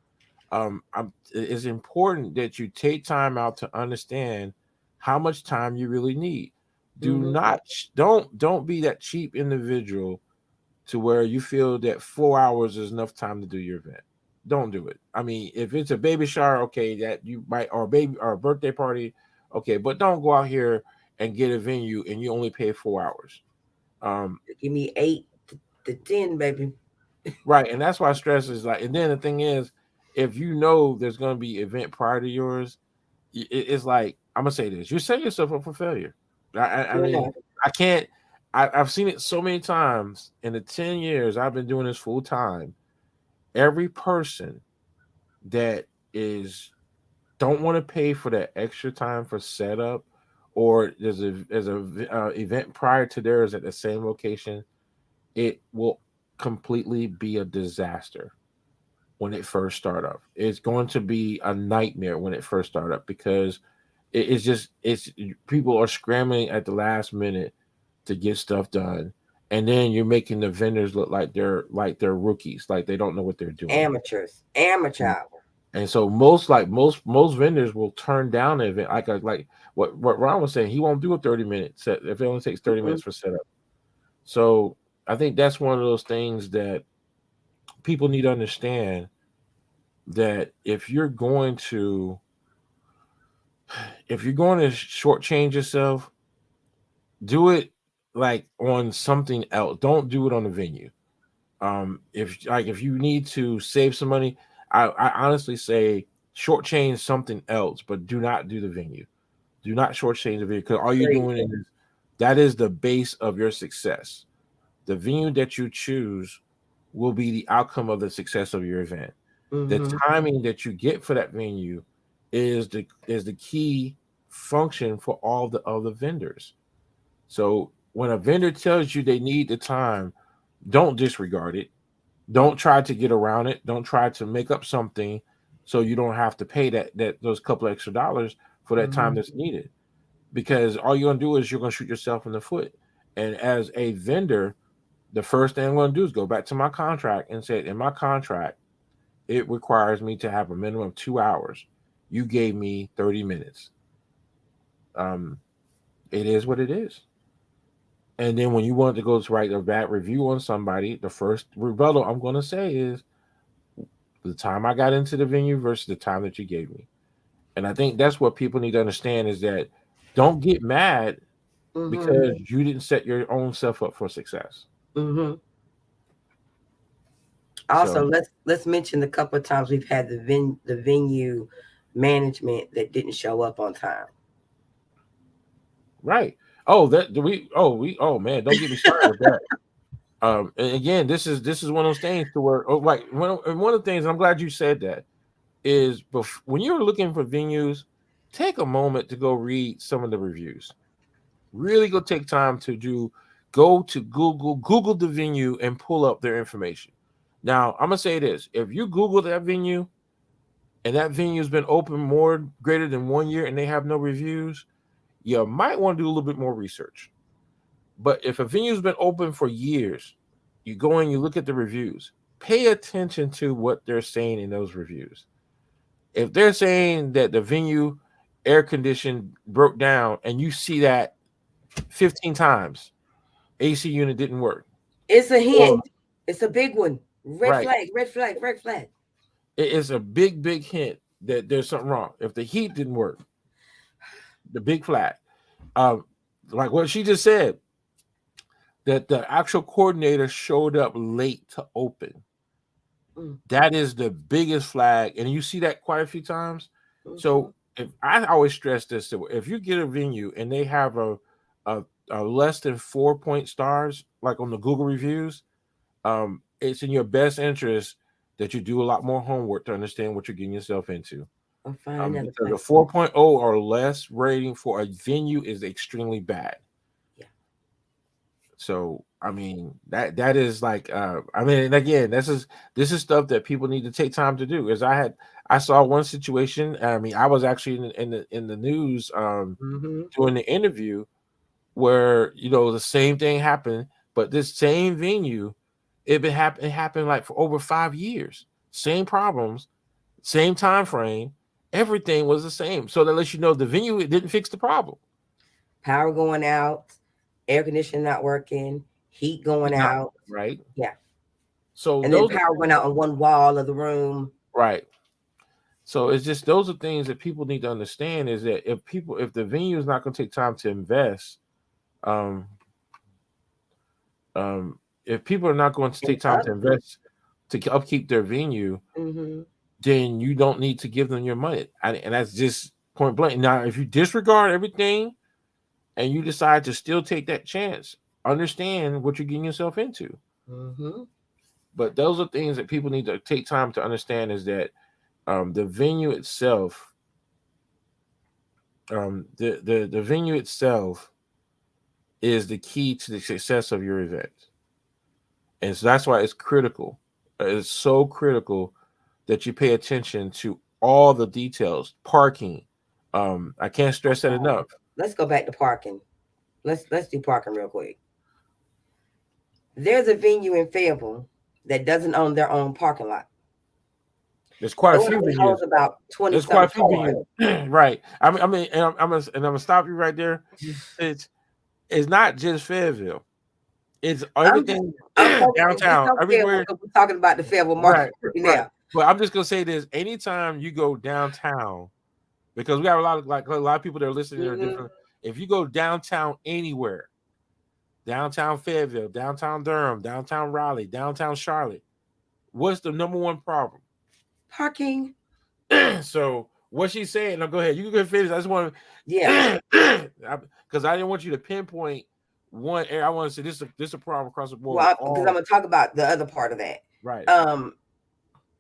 It's important that you take time out to understand how much time you really need. Do Mm-hmm. not don't be that cheap individual to where you feel that 4 hours is enough time to do your event. Don't do it. I mean, if it's a baby shower, okay, that you might, or a baby or a birthday party, okay, but don't go out here and get a venue and you only pay 4 hours. Um, Give me 8 to 10, baby. right, and that's why stress is like. And then the thing is, if you know there's going to be event prior to yours, it's like I'm gonna say this: you set yourself up for failure. I Yeah. mean, I can't. I've seen it so many times in the 10 years I've been doing this full time. Every person that is don't want to pay for that extra time for setup or there's a event prior to theirs at the same location, it will completely be a disaster when it first start up. It's going to be a nightmare when it first start up because it's just it's people are scrambling at the last minute to get stuff done, and then you're making the vendors look like they're rookies, like they don't know what they're doing. Amateurs, amateur And, hour. and so most vendors will turn down an event like what Ron was saying. He won't do a 30-minute set if it only takes 30 minutes Mm-mm. for setup. So I think that's one of those things that people need to understand, that if you're going to shortchange yourself, do it like on something else. Don't do it on the venue. If you need to save some money, I honestly say shortchange something else, but do not do the venue. Do not shortchange the venue, because all you're Agreed. doing is that is the base of your success. The venue that you choose will be the outcome of the success of your event. The Mm-hmm. timing that you get for that venue is the key function for all the other vendors. So when a vendor tells you they need the time, don't disregard it. Don't try to get around it. Don't try to make up something so you don't have to pay that those couple extra dollars for that time Mm-hmm. that's needed. Because all you're gonna do is you're gonna shoot yourself in the foot. And as a vendor, the first thing I'm gonna do is go back to my contract and say, in my contract, it requires me to have a minimum of 2 hours. You gave me 30 minutes. Um, it is what it is. And then when you want to go to write a bad review on somebody, the first rebuttal I'm going to say is the time I got into the venue versus the time that you gave me. And I think that's what people need to understand, is that don't get mad Mm-hmm. because you didn't set your own self up for success. Mm-hmm. Also, So, let's mention the couple of times we've had the venue management that didn't show up on time. right. Oh, that do we? Oh man, don't get me started with that. And again, this is one of those things to where, oh, right. One of the things, I'm glad you said that, is when you're looking for venues, take a moment to go read some of the reviews. Really go take time to go to Google the venue and pull up their information. Now, I'm gonna say this: if you Google that venue and that venue's been open more greater than 1 year and they have no reviews, you might want to do a little bit more research. But if a venue's been open for years, you go and you look at the reviews. Pay attention to what they're saying in those reviews. If they're saying that the venue air condition broke down and you see that 15 times, AC unit didn't work. It's a hint. Or It's a big one. Red right, flag, red flag, red flag. it is a big hint that there's something wrong. If the heat didn't work, the big flag. Um, like what she just said, that the actual coordinator showed up late to open. Mm, That is the biggest flag, and you see that quite a few times. mm-hmm. So if I always stress this, that if you get a venue and they have a, a less than 4 point stars, like on the Google reviews, it's in your best interest that you do a lot more homework to understand what you're getting yourself into. I'll find another Because a place. 4.0 or less rating for a venue is extremely bad. Yeah. So I mean that is like I mean, and again, this is stuff that people need to take time to do. As I saw one situation. I mean, I was actually in the news Mm-hmm. doing the interview where the same thing happened, but this same venue, it happened like for over 5 years. Same problems, same time frame, everything was the same. So that lets you know the venue, it didn't fix the problem. Power going out, air conditioning not working, heat going It's not out. right. Yeah. So And then those are power went out on one wall of the room. right. So it's just those are things that people need to understand, is that if the venue is not going to take time to invest, um, um, if people are not going to And take time to upkeep. invest to upkeep their venue, Mm-hmm. then you don't need to give them your money. And that's just point blank. Now, if you disregard everything and you decide to still take that chance, understand what you're getting yourself into. Mm-hmm. But those are things that people need to take time to understand, is that the venue itself The venue itself is the key to the success of your event, and so that's why it's critical. It's so critical that you pay attention to all the details. Parking, I can't stress that enough. Let's go back to parking. Let's do parking real quick. There's a venue in Fayetteville that doesn't own their own parking lot. There's quite It a few only holds venues. about 20 There's quite something a few cars. venues, right? I mean, and I'm gonna stop you right there. It's it's not just Fayetteville. It's I'm just everything I'm focusing just downtown, on Fayetteville everywhere. because we're talking about the Fayetteville market Right, right right. now. But I'm just gonna say this: anytime you go downtown, because we have a lot of like a lot of people that are listening that are Hmm. different. If you go downtown anywhere, downtown Fayetteville, downtown Durham, downtown Raleigh, downtown Charlotte, what's the number one problem? Parking. So what she's saying, now go ahead, you can go finish. I just want Yeah. to, because I didn't want you to pinpoint one area. I want to say this is a problem across the board with Well, because I'm all. gonna talk about the other part of that. Right. Um,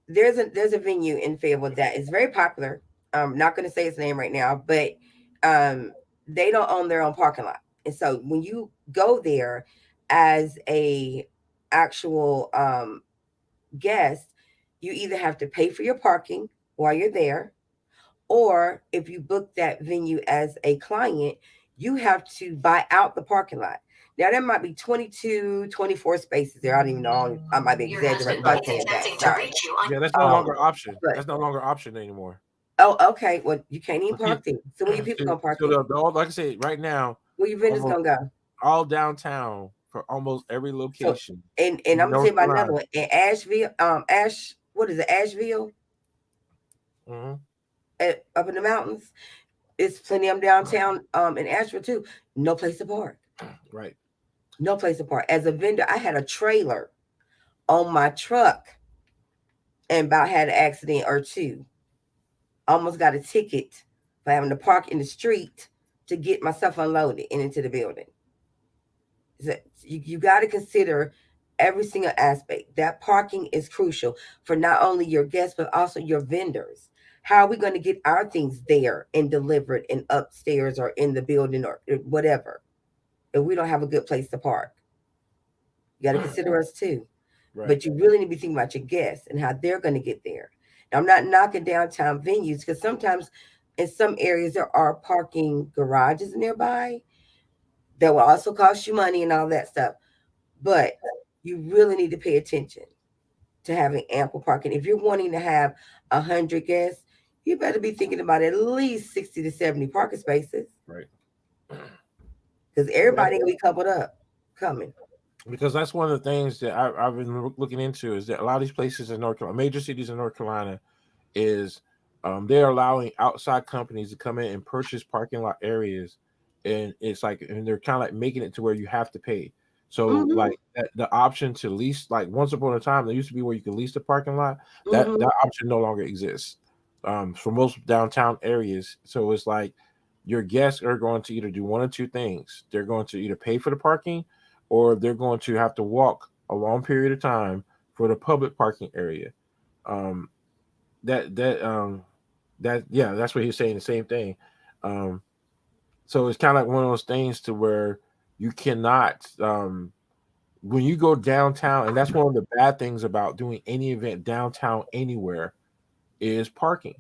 there's a venue in Fayetteville that is very popular. I'm not gonna say its name right now, but um, they don't own their own parking lot, and so when you go there as a actual guest, you either have to pay for your parking while you're there, or if you book that venue as a client, you have to buy out the parking lot. Now, there might be 22, 24 spaces there. I don't even know. I might be exaggerating by saying that. Sorry. Yeah, that's no Um, longer option. but, That's no longer option anymore. oh, okay. Well, you can't even park there. So where your people So going to park so it? like I said, right now, Where your vendors almost going to go? all downtown for almost every So, location and in I'm going to tell North you about another Carolina. one. In Asheville, what is it? Asheville, Hmm. up in the mountains. It's plenty of them downtown in Asheville, too. No place to park. Right. No place to park. As a vendor, I had a trailer on my truck and about had an accident or two. Almost got a ticket for having to park in the street to get myself unloaded and into the building. So you got to consider every single aspect. That parking is crucial for not only your guests, but also your vendors. How are we going to get our things there and delivered and upstairs or in the building or whatever if we don't have a good place to park? You got to consider us too. Right. But you really need to be thinking about your guests and how they're going to get there. Now, I'm not knocking downtown venues because sometimes in some areas there are parking garages nearby that will also cost you money and all that stuff. But you really need to pay attention to having ample parking. If you're wanting to have 100 guests, you better be thinking about at least 60 to 70 parking spaces Right. because Yeah. everybody gonna be coupled up coming. Because that's one of the things that I've been looking into is that a lot of these places in North Carolina, major cities in North Carolina, is they're allowing outside companies to come in and purchase parking lot areas, and it's like, and they're kind of like making it to where you have to pay. So Hmm. like the option to lease, like once upon a time, there used to be where you could lease the parking lot. That Hmm. option no longer exists for most downtown areas. So it's like your guests are going to either do one or two things. They're going to either pay for the parking, or they're going to have to walk a long period of time for the public parking area. Um, that that that yeah, that's what he's saying. The same thing. Um, so it's kind of like one of those things to where you cannot when you go downtown, and that's one of the bad things about doing any event downtown anywhere is parking.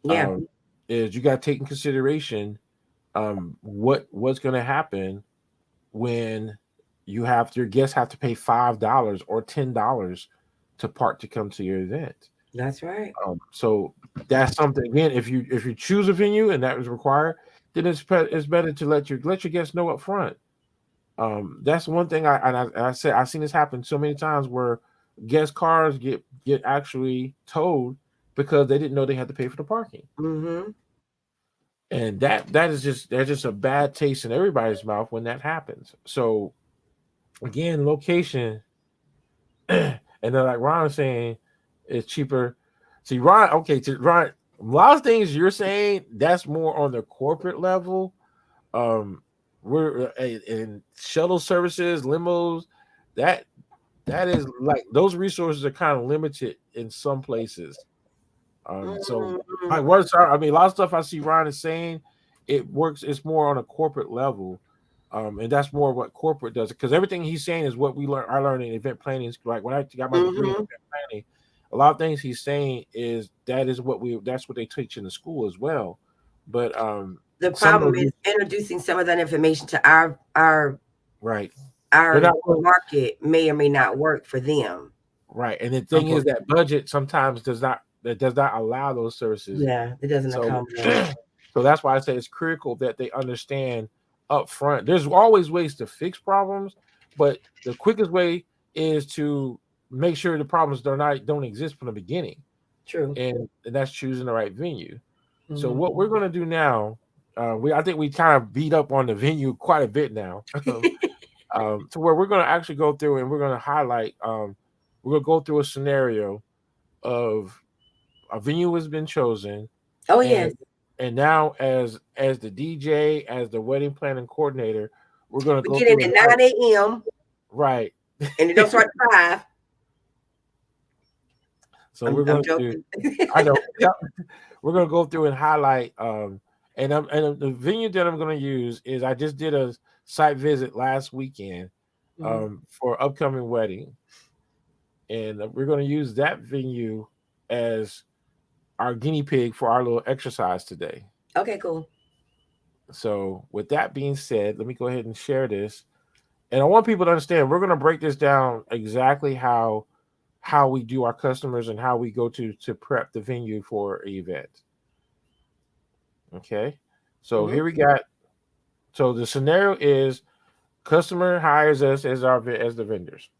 Yeah. Um, is you got to take in consideration what's going to happen when your guests have to pay $5 or $10 to park to come to your event. That's right. So that's something again. If you choose a venue and that is required, then it's better to let your guests know up front. That's one thing I said I've seen this happen so many times where guest cars get actually towed because they didn't know they had to pay for the parking, Hmm. and that's just a bad taste in everybody's mouth when that happens. So again, location, and then like Ron was saying, it's cheaper. See, Ron, okay, to Ron, a lot of things you're saying that's more on the corporate level. Um, we're in shuttle services, limos, that that is like those resources are kind of limited in some places. So Hmm. like what's I mean, a lot of stuff I see Ron is saying it works. It's more on a corporate level, and that's more what corporate does. Because everything he's saying is what we learn. I learned in event planning. Like when I got my degree in Mm-hmm. event planning, a lot of things he's saying is that is what we that's what they teach in the school as well. But The some problem of is those introducing some of that information to our right, they're our not really- market may or may not work for them. right. And the thing is that Unfortunately, budget sometimes does not allow those services. yeah, it doesn't So accommodate. so that's why I say it's critical that they understand up front. There's always ways to fix problems, but the quickest way is to make sure the problems don't exist from the beginning, True. and that's choosing the right venue. So Hmm. what we're going to do now, we I think we kind of beat up on the venue quite a bit now, to where we're going to actually go through and we're going to highlight. We're going to go through a scenario of a venue has been chosen, Oh and yes, now as the DJ, as the wedding planning coordinator, we're going to we go get in through and at 9 a.m. right. and it don't start at 5. So I'm we're I'm going to joking. I know. Yeah. We're gonna go through and highlight. And the venue that I'm gonna use is I just did a site visit last weekend, Mhm. for upcoming wedding, and we're gonna use that venue as our guinea pig for our little exercise today. Okay, cool. So with that being said, let me go ahead and share this. And I want people to understand we're gonna break this down exactly how we do our customers and how we go to prep the venue for an event. Okay. So Hmm. here we got. So the scenario is customer hires us as as the vendors.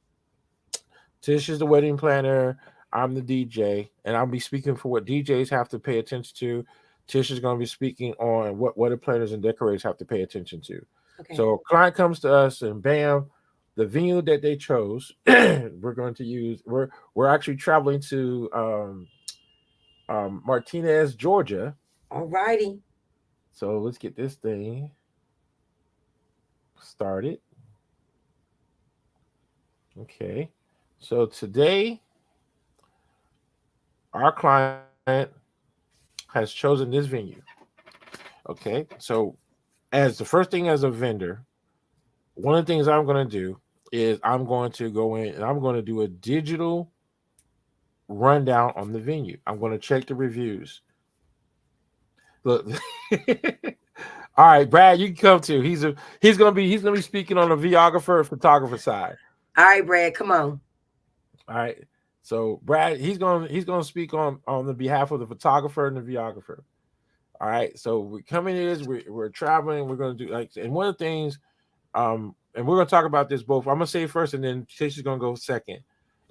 Tish is the wedding planner. I'm the DJ, and I'll be speaking for what DJs have to pay attention to. Tish is going to be speaking on what wedding planners and decorators have to pay attention to. Okay. So client comes to us, and bam, the venue that they chose, we're going to use. We're actually traveling to Martinez, Georgia. All righty. So let's get this thing started. Okay. So today, our client has chosen this venue. Okay. So, as the first thing as a vendor, one of the things I'm going to do is I'm going to go in and I'm going to do a digital rundown on the venue. I'm going to check the reviews. Look. All right, Brad, you can come too. He's gonna be speaking on the videographer photographer side. All right, Brad, come on. All right. So Brad, he's gonna speak on the behalf of the photographer and the videographer. All right. So we're coming is we're traveling. We're gonna do like and one of the things, and we're gonna talk about this both. I'm gonna say it first, and then Tisha's gonna go second.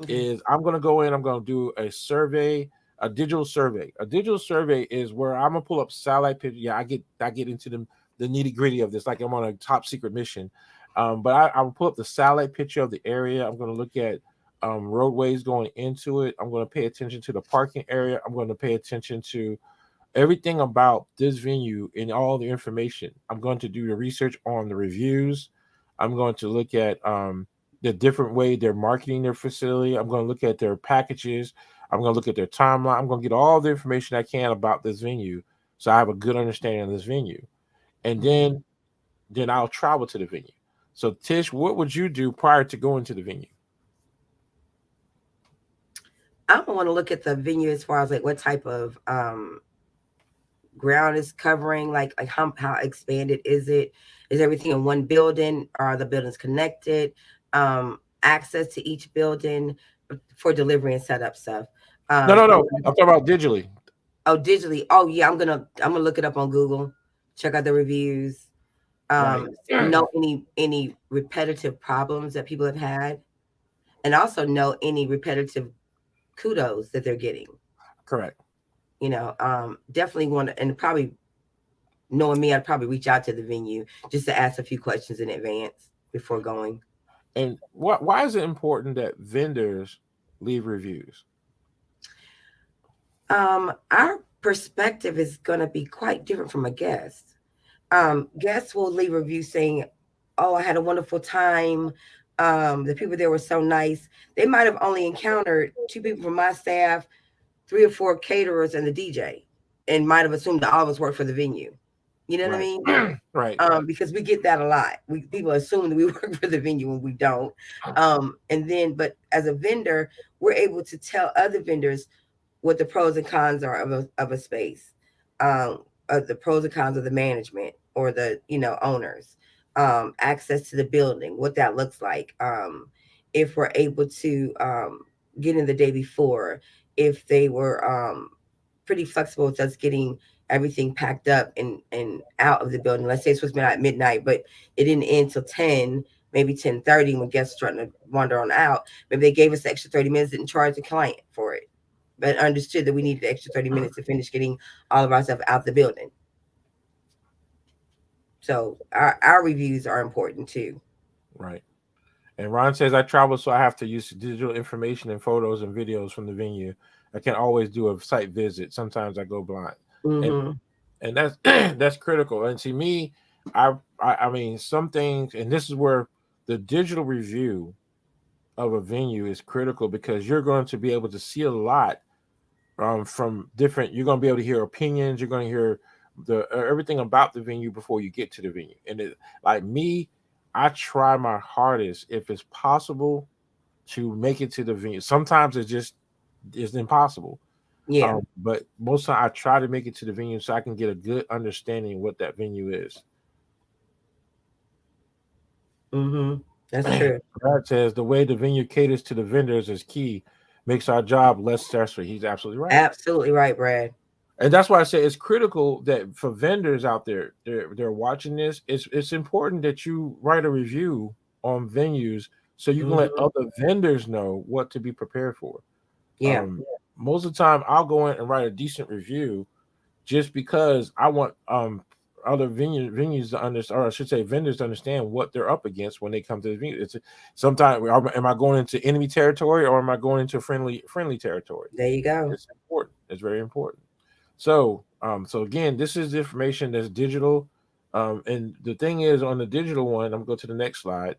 Okay. Is I'm gonna go in. I'm gonna do a survey, a digital survey. A digital survey is where I'm gonna pull up satellite pictures. Yeah, I get into the nitty gritty of this, like I'm on a top secret mission. But I will pull up the satellite picture of the area. I'm gonna look at roadways going into it. I'm gonna pay attention to the parking area. I'm gonna pay attention to everything about this venue and all the information. I'm going to do the research on the reviews. I'm going to look at the different way they're marketing their facility. I'm going to look at their packages. I'm going to look at their timeline. I'm going to get all the information I can about this venue, so I have a good understanding of this venue. And Mhm. then I'll travel to the venue. So Tish, what would you do prior to going to the venue? I don't want to look at the venue as far as like what type of ground is covering, like how expanded is it? Is everything in one building? Are the buildings connected? Access to each building for delivery and setup stuff. No, no, I no. want I'm talking about digitally. oh digitally. Oh yeah, I'm gonna look it up on Google, check out the reviews, Right. know any repetitive problems that people have had, and also know any repetitive kudos that they're getting. Correct. Definitely want to, and probably knowing me, I'd probably reach out to the venue just to ask a few questions in advance before going. And why is it important that vendors leave reviews? Our perspective is going to be quite different from a guest. Guests will leave reviews saying, "Oh, I had a wonderful time. The people there were so nice." They might have only encountered two people from my staff, three or four caterers, and the DJ, and might have assumed that all of us worked for the venue. You know what I Right. mean? Right. Because we get that a lot. People assume that we work for the venue when we don't. And then, but as a vendor, we're able to tell other vendors what the pros and cons are of a space, of the pros and cons of the management or the owners, access to the building, what that looks like, if we're able to get in the day before, if they were pretty flexible with us getting everything packed up and out of the building. Let's say it's supposed to be at midnight, but it didn't end till 10, maybe 10:30 when guests starting to wander on out. Maybe they gave us the extra 30 minutes, didn't charge the client for it, but understood that we needed the extra 30 minutes to finish getting all of our stuff out the building. So our reviews are important too. Right. And Ron says, I travel, so I have to use digital information and photos and videos from the venue. I can't always do a site visit. Sometimes I go blind. And Mm-hmm. and that's that's critical. And see me, I mean some things, and this is where the digital review of a venue is critical because you're going to be able to see a lot from different. You're going to be able to hear opinions. You're going to hear the everything about the venue before you get to the venue. And like me, I try my hardest if it's possible to make it to the venue. Sometimes it's impossible. Yeah. But most time I try to make it to the venue so I can get a good understanding of what that venue is. Mm-hmm. That's true. Brad says the way the venue caters to the vendors is key, makes our job less stressful. He's absolutely right. Absolutely right, Brad. And that's why I say it's critical that for vendors out there, they're watching this. It's important that you write a review on venues so you can let Mm-hmm. other vendors know what to be prepared for. Yeah. Um, Most of the time, I'll go in and write a decent review just because I want other venues to understand, or I should say, vendors to understand what they're up against when they come to the venue. It's sometimes am I going into enemy territory or am I going into friendly territory? There you go. It's important. It's very important. So again, this is the information that's digital. And the thing is, on the digital one, I'm gonna go to the next slide.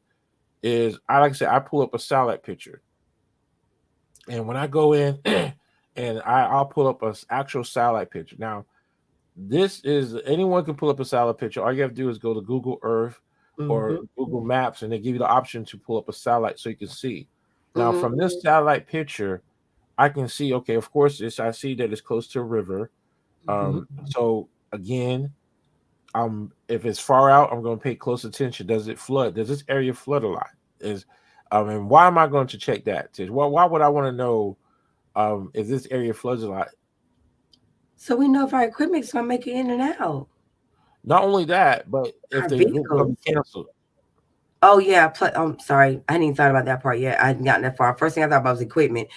Is I like I said, I pull up a satellite picture, and when I go in, and I'll pull up a actual satellite picture. Now, this is anyone can pull up a satellite picture. All you have to do is go to Google Earth or Mm-hmm. Google Maps, and they give you the option to pull up a satellite so you can see. Now, Mm-hmm. from this satellite picture, I can see. Okay, of course, I see that it's close to a river. Mm-hmm. So again, if it's far out, I'm going to pay close attention. Does it flood? Does this area flood a lot? Is And why am I going to check that? Why would I want to know if this area floods a lot? So we know if our equipment's gonna make it in and out. Not only that, but if Our the event going to vehicles. be canceled. Oh yeah, I'm sorry. I hadn't even thought about that part yet. I hadn't gotten that far. First thing I thought about was equipment.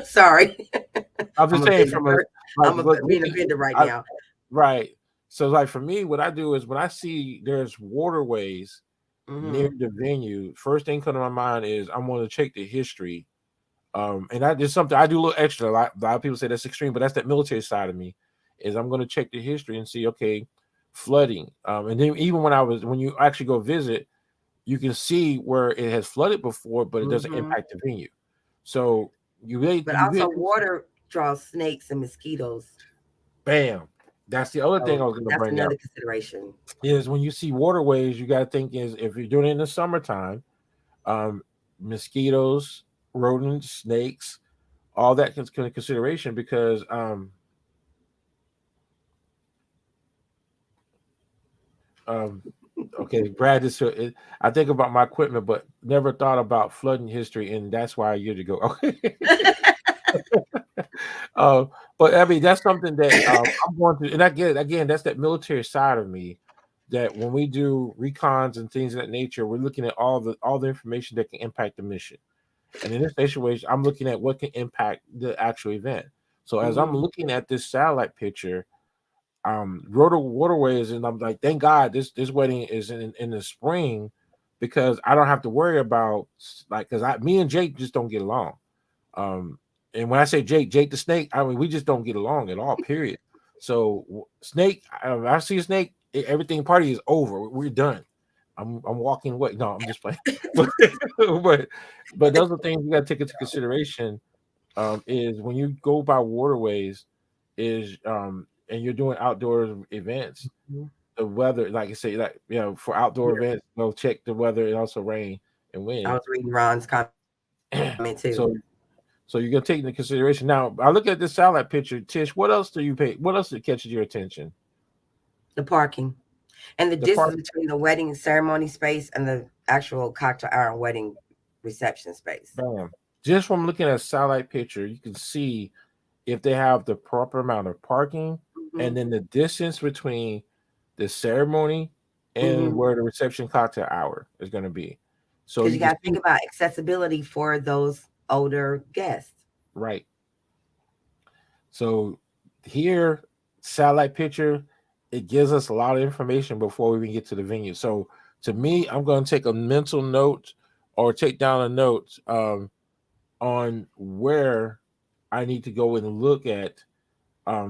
Sorry. I'm I'm just a saying vendor. from a like Being a looking, vendor right I, now. right. So like for me, what I do is when I see there's waterways near Mm-hmm. the venue, first thing come to my mind is I'm going to check the history. And that is something I do a little extra. A lot of people say that's extreme, but that's that military side of me. Is I'm going to check the history and see, okay, flooding. And then even when you actually go visit, you can see where it has flooded before, but it doesn't Mm-hmm. impact the venue. So But you also really water draws snakes and mosquitoes. bam. That's the other thing So I was going to that's bring up another consideration. is when you see waterways, you got to think is if you're doing it in the summertime, um, mosquitoes, rodents, snakes, all that consideration because um okay, Brad is I think about my equipment, but never thought about flooding history, and that's why a year ago. Okay. uh, but I mean that's something that I'm going to, and I get it again. That's that military side of me. That when we do recons and things of that nature, we're looking at all the information that can impact the mission. And in this situation, I'm looking at what can impact the actual event. So as I'm Mm-hmm. looking at this satellite picture, waterways, and I'm like, thank God this wedding is in the spring because I don't have to worry about like because me and Jake just don't get along. Um, and when I say Jake the snake, I mean we just don't get along at all. Period. So snake, I see a snake, everything party is over. We're done. I'm walking away. No, I'm just playing. but but but those are things you got to take into consideration. Is when you go by waterways, is and you're doing outdoor events, the weather, like you say, like for outdoor Yeah. events, go check the weather and also rain and I wind. was reading Ron's comment too. so so you're gonna take into consideration. Now I look at this satellite picture, Tish. What else do you pay? What else that catches your attention? The parking and the The park. distance between the wedding ceremony space and the actual cocktail hour and wedding reception space. Bam. Just from looking at a satellite picture, you can see if they have the proper amount of parking, Mm-hmm. and then the distance between the ceremony and Mm-hmm. where the reception cocktail hour is going to be. So Because you you can got to see, think about accessibility for those older guests. right. So here, satellite picture, it gives us a lot of information before we even get to the venue. So to me, I'm going to take a mental note or take down a note on where I need to go and look at.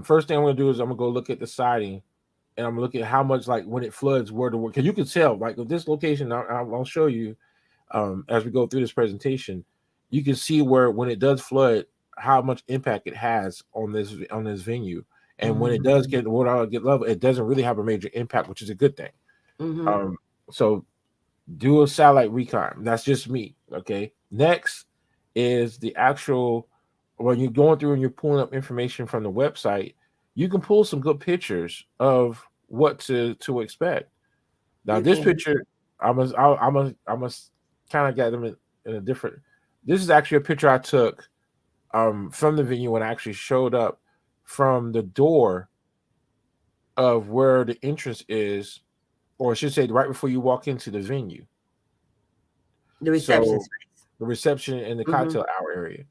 First thing I'm going to do is I'm going to go look at the siding, and I'm looking at how much, like when it floods, where the work, because you can tell, like with this location, I'll show you as we go through this presentation. You can see where when it does flood, how much impact it has on this venue, and when it Mm-hmm. does get water get level, it doesn't really have a major impact, which is a good thing. Mm-hmm. Um, so do a satellite recon. That's just me. Okay. Next is the actual when you're going through and you're pulling up information from the website, you can pull some good pictures of what to expect. Now You this can. picture, I must kind of get them in a different. This is actually a picture I took from the venue when I actually showed up from the door of where the entrance is, or I should say right before you walk into the venue. The reception So space. the reception and the Mm-hmm. cocktail hour area.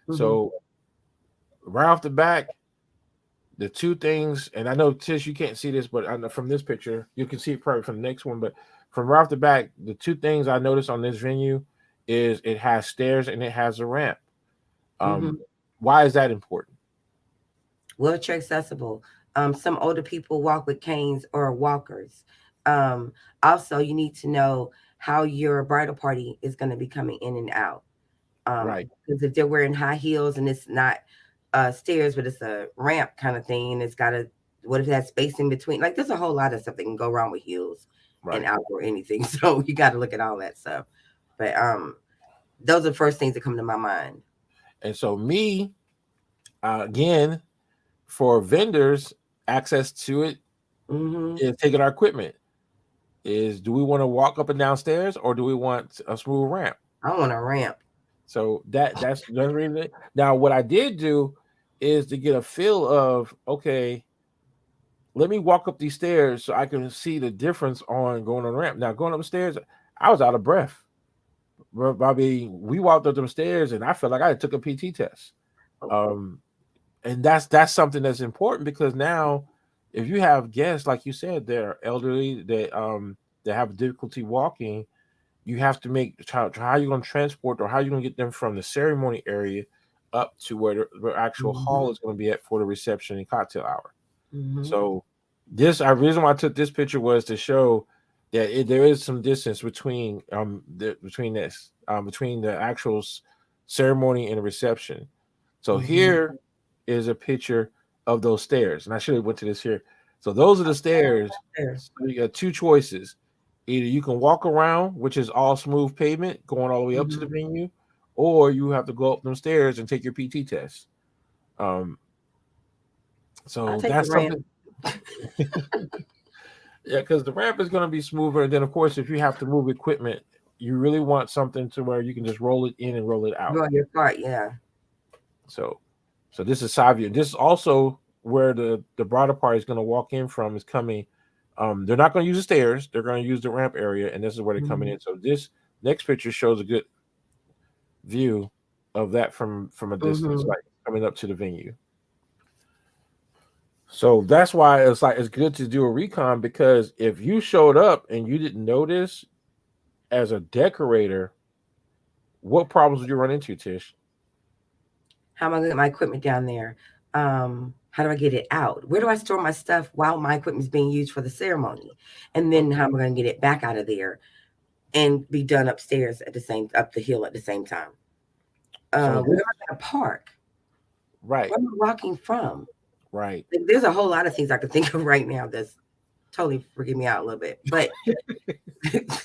Mm-hmm. So right off the back, the two things, and I know Tish, you can't see this, but I know from this picture, you can see it probably from the next one. But from right off the back, the two things I noticed on this venue is it has stairs and it has a ramp. Mm-hmm. Um, why is that important? Wheelchair accessible. Some older people walk with canes or walkers. Um, Also, you need to know how your bridal party is going to be coming in and out. Right, Because if they're wearing high heels and it's not stairs, but it's a ramp kind of thing, and it's got a what if it has space in between? Like there's a whole lot of stuff that can go wrong with heels and right. outdoor anything. So you got to look at all that stuff. But those are the first things that come to my mind. And so me, again, for vendors, access to it Mm-hmm. is taking our equipment. Is do we want to walk up and down stairs or do we want a smooth ramp? I want a ramp. So that's really now what I did do is to get a feel of okay, let me walk up these stairs so I can see the difference on going on the ramp. Now going up the stairs, I was out of breath. Bobby, we walked up them stairs and I felt like I took a PT test. Oh, Um, and that's something that's important because now if you have guests like you said they're elderly that have difficulty walking, you have to make how you're going to transport or how you're going to get them from the ceremony area up to where the actual hall mm-hmm. is going to be at for the reception and cocktail hour. Mm-hmm. So this I reason why I took this picture was to show that there is some distance between between the actual ceremony and the reception. So Mm-hmm. here is a picture of those stairs, and I should have went to this here. So those are the stairs. There. So you got two choices. Either you can walk around, which is all smooth pavement going all the way up to the Mm-hmm. venue, or you have to go up them stairs and take your PT test. Um, I'll so take the that's ramp. something. Yeah, because the ramp is going to be smoother, and then of course, if you have to move equipment, you really want something to where you can just roll it in and roll it out. Roll your cart, yeah. So, so this is side view. This is also where the bridal party is going to walk in from. Is coming. They're not going to use the stairs. They're going to use the ramp area, and this is where they're coming Mm-hmm. in. So this next picture shows a good view of that from a distance, Mm-hmm. like coming up to the venue. So that's why it's like it's good to do a recon because if you showed up and you didn't notice as a decorator, what problems would you run into, Tish? How am I gonna get my equipment down there? How do I get it out? Where do I store my stuff while my equipment is being used for the ceremony? And then how Okay. am I gonna get it back out of there and be done upstairs at the same up the hill at the same time? So Where this am I gonna park? right, Where am I walking from? right. Like, there's a whole lot of things I can think of right now. That's totally freaking me out a little bit, but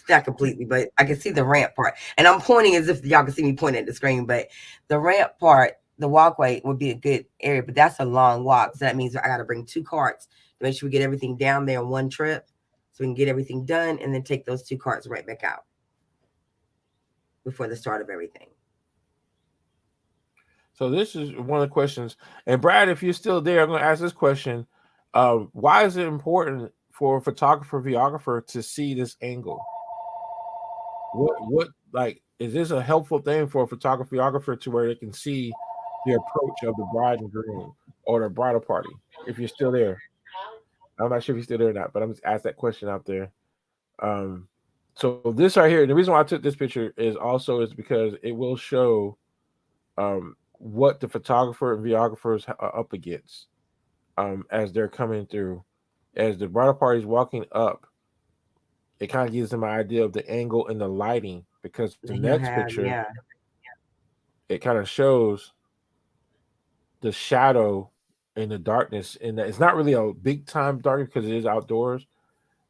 not completely, but I can see the ramp part. And I'm pointing as if y'all can see me pointing at the screen, but the ramp part, the walkway would be a good area, but that's a long walk. So that means I got to bring two carts to make sure we get everything down there in one trip so we can get everything done and then take those two carts right back out before the start of everything. So this is one of the questions. And Brad, if you're still there, I'm going to ask this question. Why is it important for a photographer, videographer to see this angle? What like is this a helpful thing for a photographer, videographer to where they can see the approach of the bride and groom or the bridal party? If you're still there, I'm not sure if you're still there or not, but I'm just ask that question out there. Um, so this right here, the reason why I took this picture is because it will show what the photographer and videographers are up against as they're coming through. As the bridal party is walking up, it kind of gives them an idea of the angle and the lighting because the That he'll next have, picture yeah. it kind of shows the shadow and the darkness and it's not really a big time darkness because it is outdoors,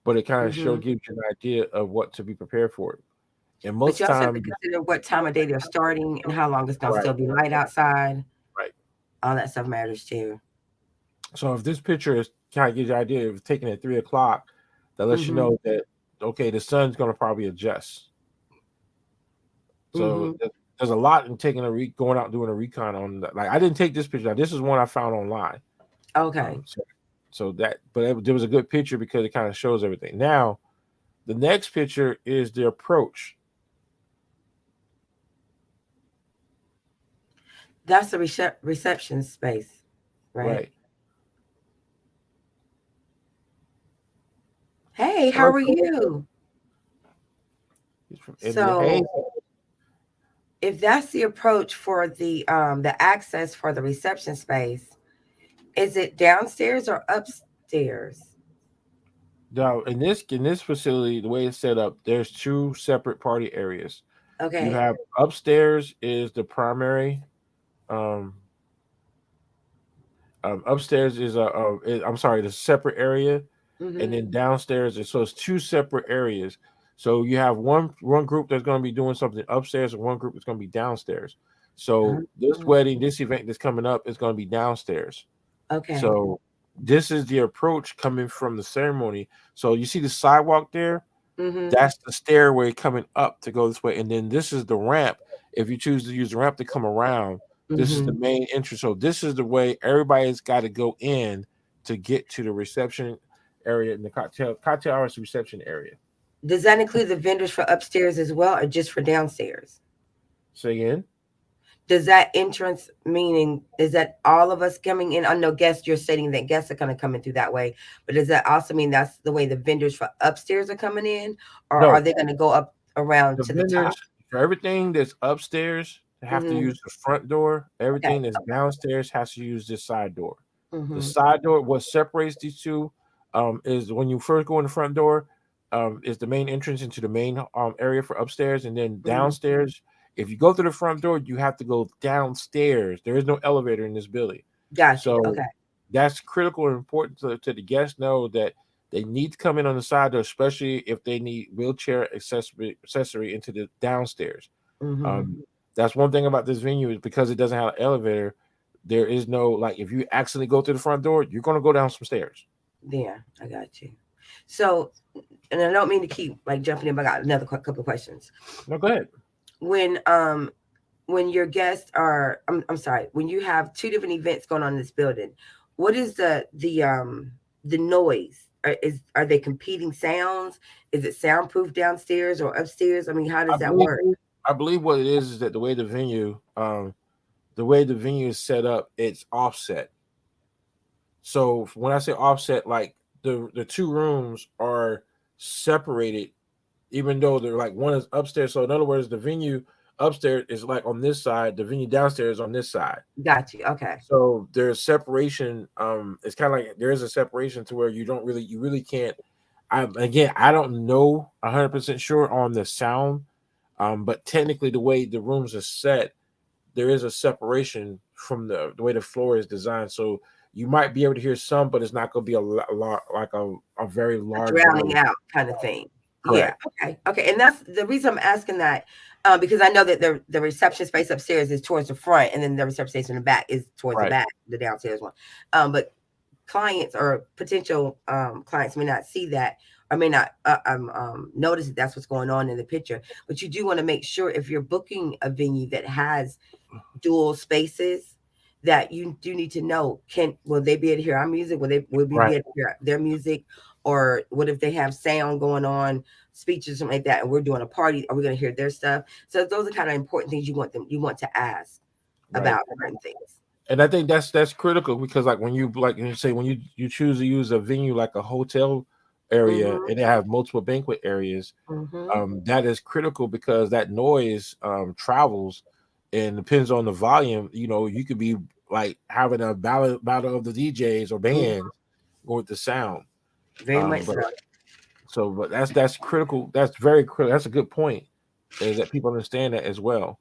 but it kind of Hmm. gives you an idea of what to be prepared for. And But most you also have to time, consider what time of day they're starting and how long it's gonna right, still be light outside. right. All that stuff matters too. So if this picture is kind of gives you an idea of taking at 3 o'clock, that lets you Hmm. know that okay, the sun's going to probably adjust. So Hmm. there's a lot in taking going out doing a recon on that. Like I didn't take this picture. This is one I found online. Okay. Um, so, so that, but there was a good picture because it kind of shows everything. Now, the next picture is the approach. That's the reception space, right? Right. Hey, how Hello, are you? he's from India. Hey, So if that's the approach for the access for the reception space, is it downstairs or upstairs? now in this facility, the way it's set up, there's two separate party areas. You Okay. have upstairs is the primary. Um, Upstairs is I'm sorry, the separate area, and Mm-hmm. then downstairs is so it's two separate areas. So you have one group that's going to be doing something upstairs, and one group that's going to be downstairs. So this wedding, this event that's coming up is going to be downstairs. Okay. So this is the approach coming from the ceremony. So you see the sidewalk there? Mm-hmm. That's the stairway coming up to go this way, and then this is the ramp. If you choose to use the ramp to come around, this is Mm-hmm. the main entrance. So this is the way everybody's got to go in to get to the reception area and the cocktail hours reception area. Does that include the vendors for upstairs as well, or just for downstairs? Say again. Does that entrance meaning is that all of us coming in? I know guests, you're stating that guests are going to come in through that way, but does that also mean that's the way the vendors for upstairs are coming in, or are No, they going to go up around the to the top? vendors for everything that's upstairs have to Hmm. use the front door. Okay. Everything that's downstairs has to use this side door. The Hmm. side door, what separates these two, is when you first go in the front door, is the main entrance into the main area for upstairs, and then Hmm. downstairs. If you go through the front door, you have to go downstairs. There is no elevator in this building, Got you. so Okay. that's critical and important to the guests know that they need to come in on the side door, especially if they need wheelchair accessory into the downstairs. Hmm. Um, that's one thing about this venue is because it doesn't have an elevator. There is no like if you accidentally go through the front door, you're gonna go down some stairs. Yeah, I got you. So, and I don't mean to keep like jumping in, but I got another couple of questions. No, go ahead. When when your guests are I'm sorry, when you have two different events going on in this building, what is the noise? Are they competing sounds? Is it soundproof downstairs or upstairs? I mean, how I does that believe work? I believe what it is that the way the venue is set up, it's offset. So when I say offset, like the two rooms are separated, even though they're like one is upstairs. So in other words, the venue upstairs is like on this side, the venue downstairs is on this side. Got you. Okay. So there's separation. It's kind of like there is a separation to where you really can't. I don't know 100% sure on the sound, but technically the way the rooms are set, there is a separation from the way the floor is designed. So you might be able to hear some, but it's not going to be a lot like a very A large drowning volume. out kind of thing. Yeah. Correct. Okay. Okay. And that's the reason I'm asking that, because I know that the reception space upstairs is towards the front, and then the reception space in the back is towards the Right. back, the downstairs one. But clients or potential clients may not see that or may not notice that that's what's going on in the picture. But you do want to make sure if you're booking a venue that has dual spaces that you do need to know, can will they be able to hear our music, will we be Right. able to hear their music, or what if they have sound going on, speeches, something like that, and we're doing a party, are we going to hear their stuff? So those are kind of important things you want to ask Right. about certain things. And I think that's critical because like when you say when you choose to use a venue like a hotel area Mm-hmm. and they have multiple banquet areas, Mm-hmm. that is critical because that noise travels and depends on the volume. You know, you could be like having a battle of the DJs or Mm-hmm. bands going with the sound. Very much But so. but that's critical. That's very critical. That's a good point. Is that people understand that as well.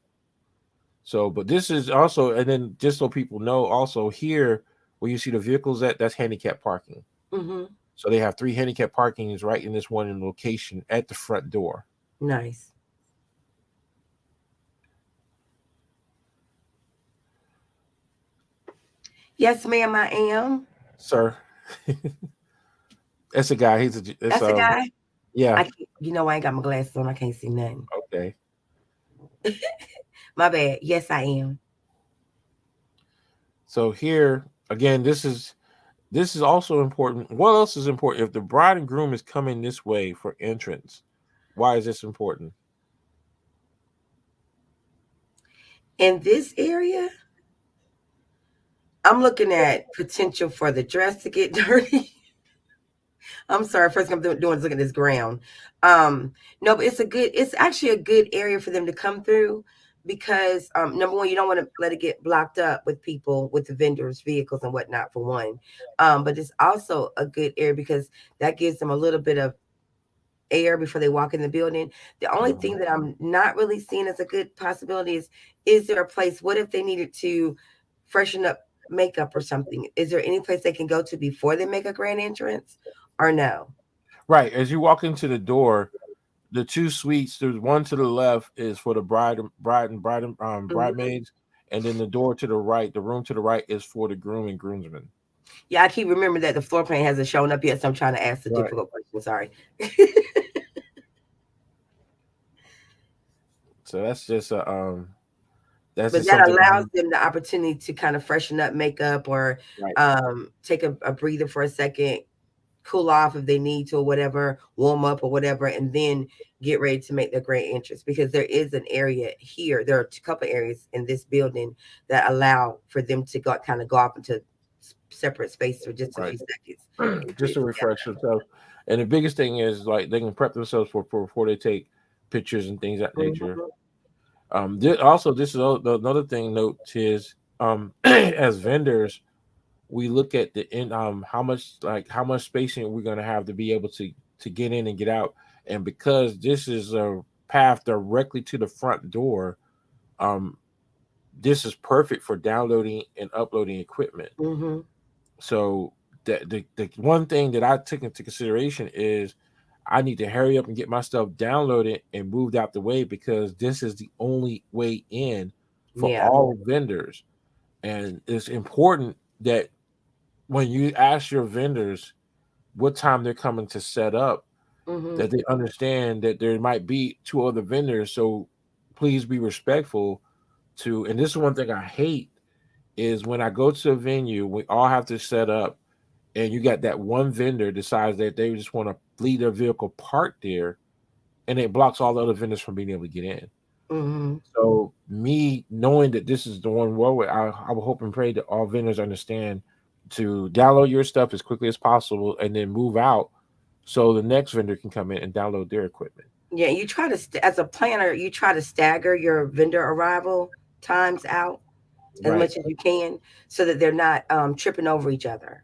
So, but this is also, and then just so people know, also here where you see the vehicles at, that's handicap parking. Mm-hmm. So they have three handicap parkings right in this one location at the front door. Nice. Yes, ma'am, I am. Sir, that's a guy. It's That's a guy. yeah, I can't, I ain't got my glasses on. I can't see nothing. okay. My bad. Yes, I am. So here again, this is also important. What else is important? If the bride and groom is coming this way for entrance, why is this important? In this area, I'm looking at potential for the dress to get dirty. I'm sorry. First thing I'm doing is looking at this ground. Um, no, but it's actually a good area for them to come through because number one, you don't want to let it get blocked up with people, with the vendors, vehicles, and whatnot. For one, but it's also a good area because that gives them a little bit of air before they walk in the building. The only Mhm. thing that I'm not really seeing as a good possibility is there a place? What if they needed to freshen up makeup or something? Is there any place they can go to before they make a grand entrance, or no? Right. As you walk into the door, the two suites. There's one to the left is for the Mhm. bridemaids, and then the door to the right, the room to the right is for the groom and groomsmen. Yeah, I keep remembering that the floor plan hasn't shown up yet, so I'm trying to ask the Right. difficult question. Sorry. So that's But just that something I allows need. them the opportunity to kind of freshen up makeup or Right. take a breather for a second, cool off if they need to or whatever, warm up or whatever, and then get ready to make their grand entrance. Because there is an area here, there are a couple areas in this building that allow for them to go off into separate space for just a Right. few seconds and get ready Just to to refresh themselves. And the biggest thing is like they can prep themselves for before they take pictures and things of that gather. nature. Also, this is another thing. Note is as vendors, we look at the in how much spacing we're gonna have to be able to get in and get out. And because this is a path directly to the front door, um, this is perfect for downloading and uploading equipment. Mm-hmm. So the one thing that I took into consideration is I need to hurry up and get my stuff downloaded and moved out the way because this is the only way in for Yeah. all vendors. And it's important that when you ask your vendors what time they're coming to set up, Mm-hmm. that they understand that there might be two other vendors. So please be respectful to, and this is one thing I hate is when I go to a venue, we all have to set up and you got that one vendor decides that they just want to leave their vehicle parked there and it blocks all the other vendors from being able to get in. Mm-hmm. So me knowing that this is the one roadway, I will hope and pray that all vendors understand to download your stuff as quickly as possible and then move out so the next vendor can come in and download their equipment. Yeah, you try to as a planner, you try to stagger your vendor arrival times out as Right, much as you can so that they're not tripping over each other.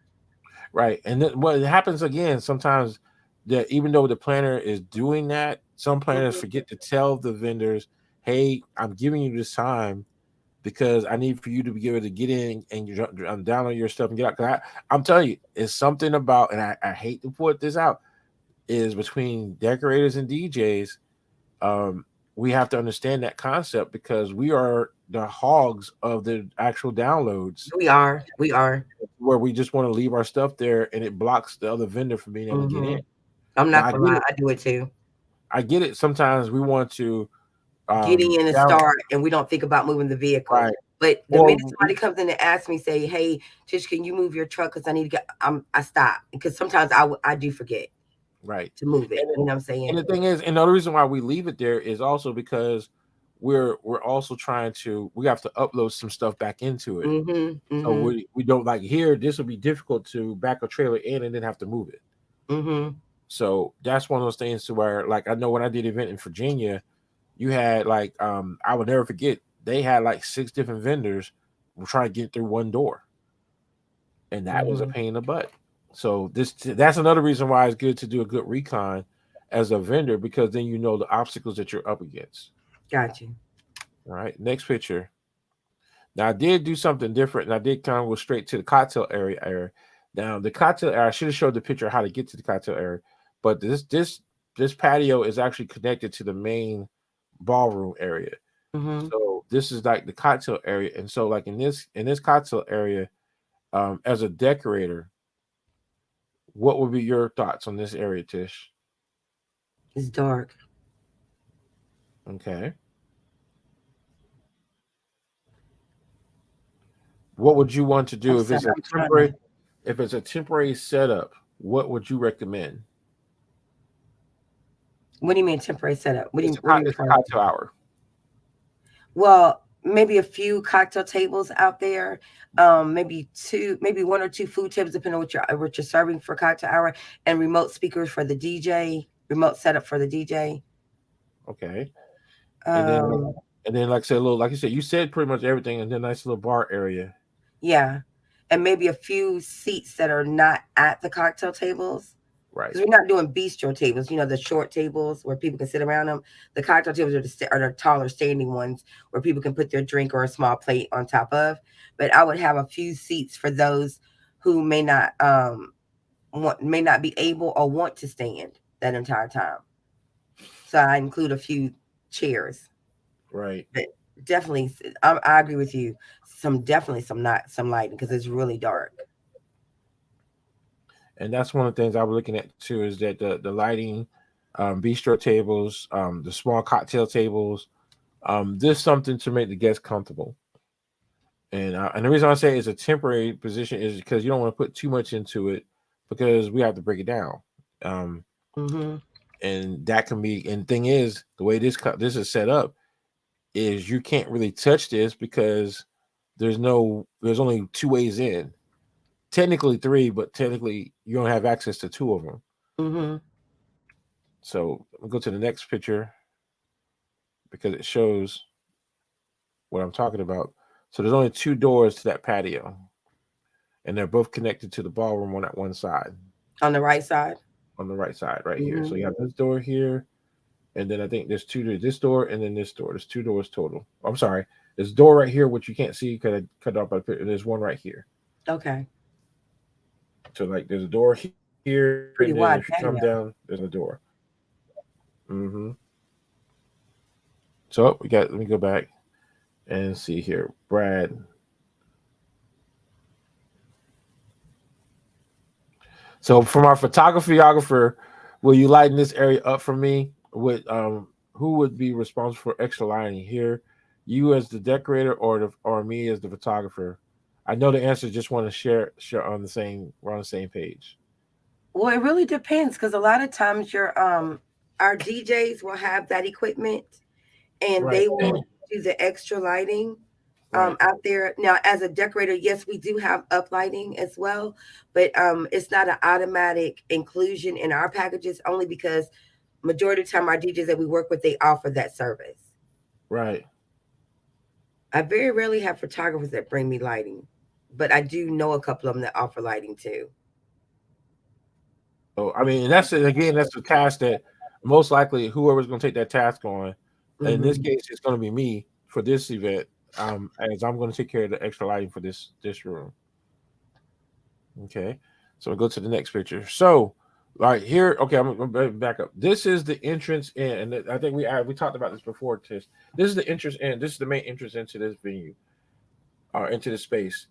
right. And then what happens again sometimes that even though the planner is doing that, some planners Mhm. forget to tell the vendors, "Hey, I'm giving you this time because I need for you to be able to get in and download your stuff and get out. I'm telling you, it's something about, and I hate to put this out, is between decorators and DJs. Um, we have to understand that concept because we are the hogs of the actual downloads, We are. We are. where we just want to leave our stuff there and it blocks the other vendor from being able to get in. Hmm. I'm Now not gonna lie, I do it too. I get it. Sometimes we want to Getting in and down start, and we don't think about moving the vehicle. right But the or minute somebody comes in and asks me, say, "Hey, Tish, can you move your truck? Because I need to get," I stop because sometimes I do forget right. to move it. And You know what I'm and saying? the thing is, and the other reason why we leave it there is also because we're also trying to, we have to upload some stuff back into it. Mhm. So Mhm. we don't like here. This will be difficult to back a trailer in and then have to move it. Mhm. So that's one of those things to where, like, I know when I did an event in Virginia, you had like I would never forget, they had like 6 different vendors were trying to get through one door, and that was a Mhm. pain in the butt. So that's another reason why it's good to do a good recon as a vendor, because then you know the obstacles that you're up against. Got you. All right, next picture. Now I did do something different, and I did kind of go straight to the cocktail area. Now the cocktail area, I should have showed the picture of how to get to the cocktail area, but this patio is actually connected to the main ballroom area. Mhm. So this is like the cocktail area, and so like in this cocktail area, as a decorator, what would be your thoughts on this area, Tish? It's dark. Okay, what would you want to I'm do if sorry. it's a I'm trying temporary to. if it's a temporary setup? What would you recommend? What do you mean temporary setup? What are you It's a referring to? cocktail hour. Well, maybe a few cocktail tables out there. Maybe two, maybe one or two food tables, depending on what you're serving for cocktail hour, and remote speakers for the DJ, remote setup for the DJ. Okay, and then Um, like I said, a little, like you said, you said pretty much everything, and then nice little bar area. yeah, and maybe a few seats that are not at the cocktail tables. Right, Because we're not doing bistro tables, the short tables where people can sit around them. The cocktail tables are the taller standing ones where people can put their drink or a small plate on top of. But I would have a few seats for those who may not be able or want to stand that entire time. So I include a few chairs. right. But definitely, I agree with you. Definitely some lighting because it's really dark. And that's one of the things I was looking at too, is that the lighting, bistro tables, the small cocktail tables, there's something to make the guests comfortable. And the reason I say it's a temporary position is because you don't want to put too much into it, because we have to break it down. Um, Mm-hmm. and that can be, and thing is, the way this is set up is you can't really touch this because there's only 2 ways in. Technically three, but technically you don't have access to two of them. Mm-hmm. So we'll go to the next picture because it shows what I'm talking about. So there's only 2 doors to that patio, and they're both connected to the ballroom on that one side, On the right side. on the right side, right here. So Mm-hmm. you have this door here, and then I think there's this door, and then this door. There's 2 doors total. I'm sorry, there's a door right here, which you can't see because I cut off by the picture. And there's one right here. Okay. So like there's a door here, and then if you come Pretty wide down, patio. there's a door. Mm-hmm. So we got. Let me go back and see here, Brad. So from our photographer, will you lighten this area up for me? Who would be responsible for extra lighting here? You as the decorator, or me as the photographer? I know the answer. Just want to share on the same. We're on the same page. Well, it really depends because a lot of times our DJs will have that equipment and Right, they will do the extra lighting right, out there. Now, as a decorator, yes, we do have up lighting as well, but it's not an automatic inclusion in our packages only because majority of the time our DJs that we work with, they offer that service. right. I very rarely have photographers that bring me lighting, but I do know a couple of them that offer lighting too. So I mean, that's it. Again, that's the task that most likely whoever's going to take that task on. In this Hmm. case, it's going to be me for this event. as I'm going to take care of the extra lighting for this room. Okay, so we'll go to the next picture. So, right here, okay, I'm gonna back up. This is the entrance in, and I think we talked about this before. Tish, this is the entrance in. This is the main entrance into this venue, into the space.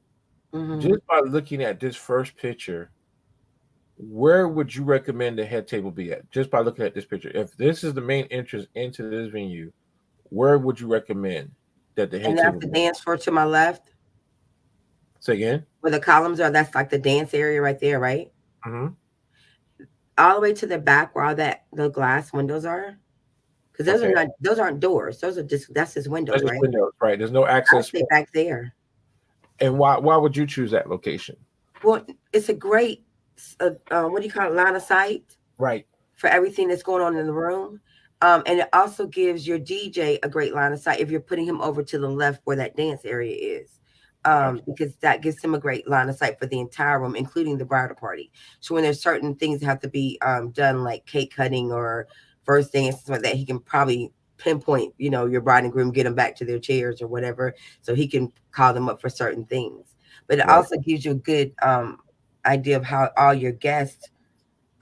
Mm-hmm. Just by looking at this first picture, where would you recommend the head table be at? Just by looking at this picture, if this is the main entrance into this venue, where would you recommend that the head And that's table the be at? dance floor to my left, Say again. where the columns are. That's like the dance area right there, right? Mm-hmm. All the way to the back where all that the glass windows are. Because Okay, those aren't doors. Those are that's just windows, that's just right? windows, right? There's no I'd access. say back there. And why would you choose that location? Well, it's a great, what do you call it, line of sight Right. for everything that's going on in the room. And it also gives your DJ a great line of sight if you're putting him over to the left where that dance area is. Absolutely. Because that gives him a great line of sight for the entire room, including the bridal party. So when there's certain things that have to be done, like cake cutting or first dance, like that, he can probably pinpoint, your bride and groom, get them back to their chairs or whatever, so he can call them up for certain things. But it Right. also gives you a good idea of how all your guests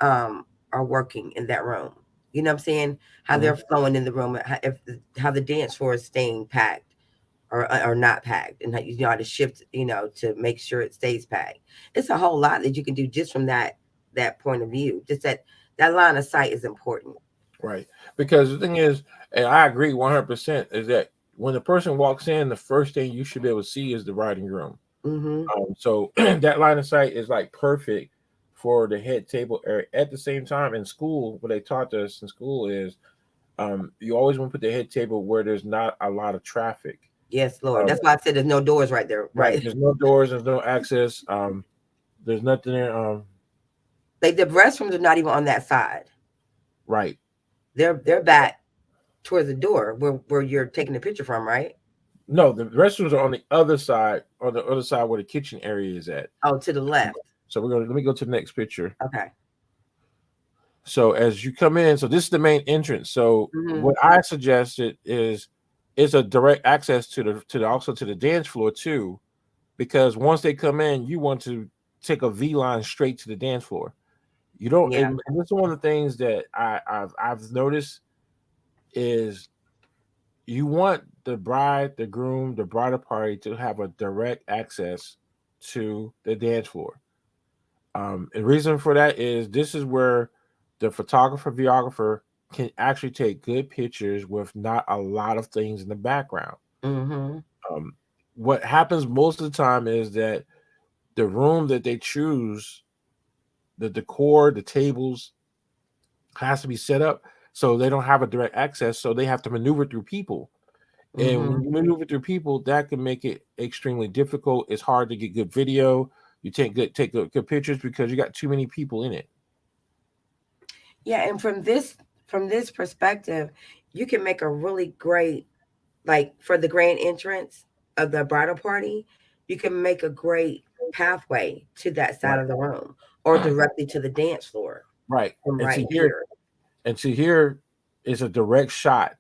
are working in that room. You know what I'm saying? How Hmm. they're flowing in the room, how the dance floor is staying packed or not packed, and how you know how to shift, to make sure it stays packed. It's a whole lot that you can do just from that point of view. Just that line of sight is important. Right. Because the thing is, and I agree 100%, is that when the person walks in, the first thing you should be able to see is the bride and groom. Mm-hmm. So that line of sight is like perfect for the head table area. At the same time, in school, what they taught us in school is you always want to put the head table where there's not a lot of traffic. Yes, Lord. Um, That's why I said there's no doors right there. right. Right. There's no doors. There's no access. There's nothing there. Like the restrooms are not even on that side. Right. They're back towards the door where you're taking the picture from, right? No, the restrooms are on the other side where the kitchen area is at. Oh, to the left. So let me go to the next picture. Okay. So as you come in, so this is the main entrance. So Mm-hmm. what I suggested is a direct access also to the dance floor too, because once they come in, you want to take a V line straight to the dance floor. You don't, Yeah. and this is one of the things that I've noticed is you want the bride, the groom, the bridal party to have a direct access to the dance floor. And reason for that is this is where the photographer, videographer can actually take good pictures with not a lot of things in the background. Mm-hmm. Um, what happens most of the time is that the room that they choose, the decor, the tables has to be set up so they don't have a direct access. So they have to maneuver through people. And Mm-hmm. when you maneuver through people, that can make it extremely difficult. It's hard to get good video. You take good pictures because you got too many people in it. Yeah, and from this perspective, you can make a really great, like for the grand entrance of the bridal party, you can make a great pathway to that side Right. of the room or directly to the dance floor Right. from And right see here, here. is a direct shot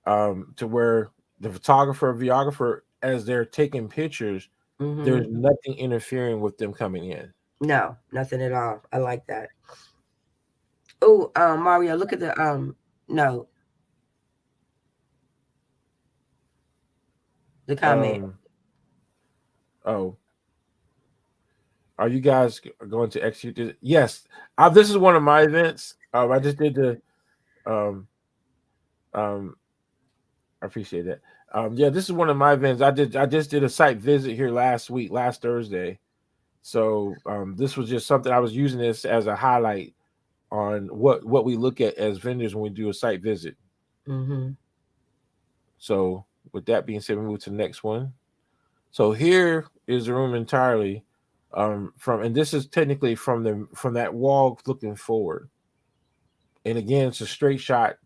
to where the photographer, videographer, as they're taking pictures, Mm-hmm. there's nothing interfering with them coming in. No, nothing at all. I like that. Oh, Mario, look at the no, the comment. Um, oh, are you guys going to execute this? Yes. This is one of my events. I just did the um um I appreciate that. Yeah, this is one of my events. I just did a site visit here last week, last Thursday. So this was just something I was using this as a highlight on what we look at as vendors when we do a site visit. Mm-hmm. So with that being said, we move to the next one. So here is the room entirely from, and this is technically from that wall looking forward. And again, it's a straight shot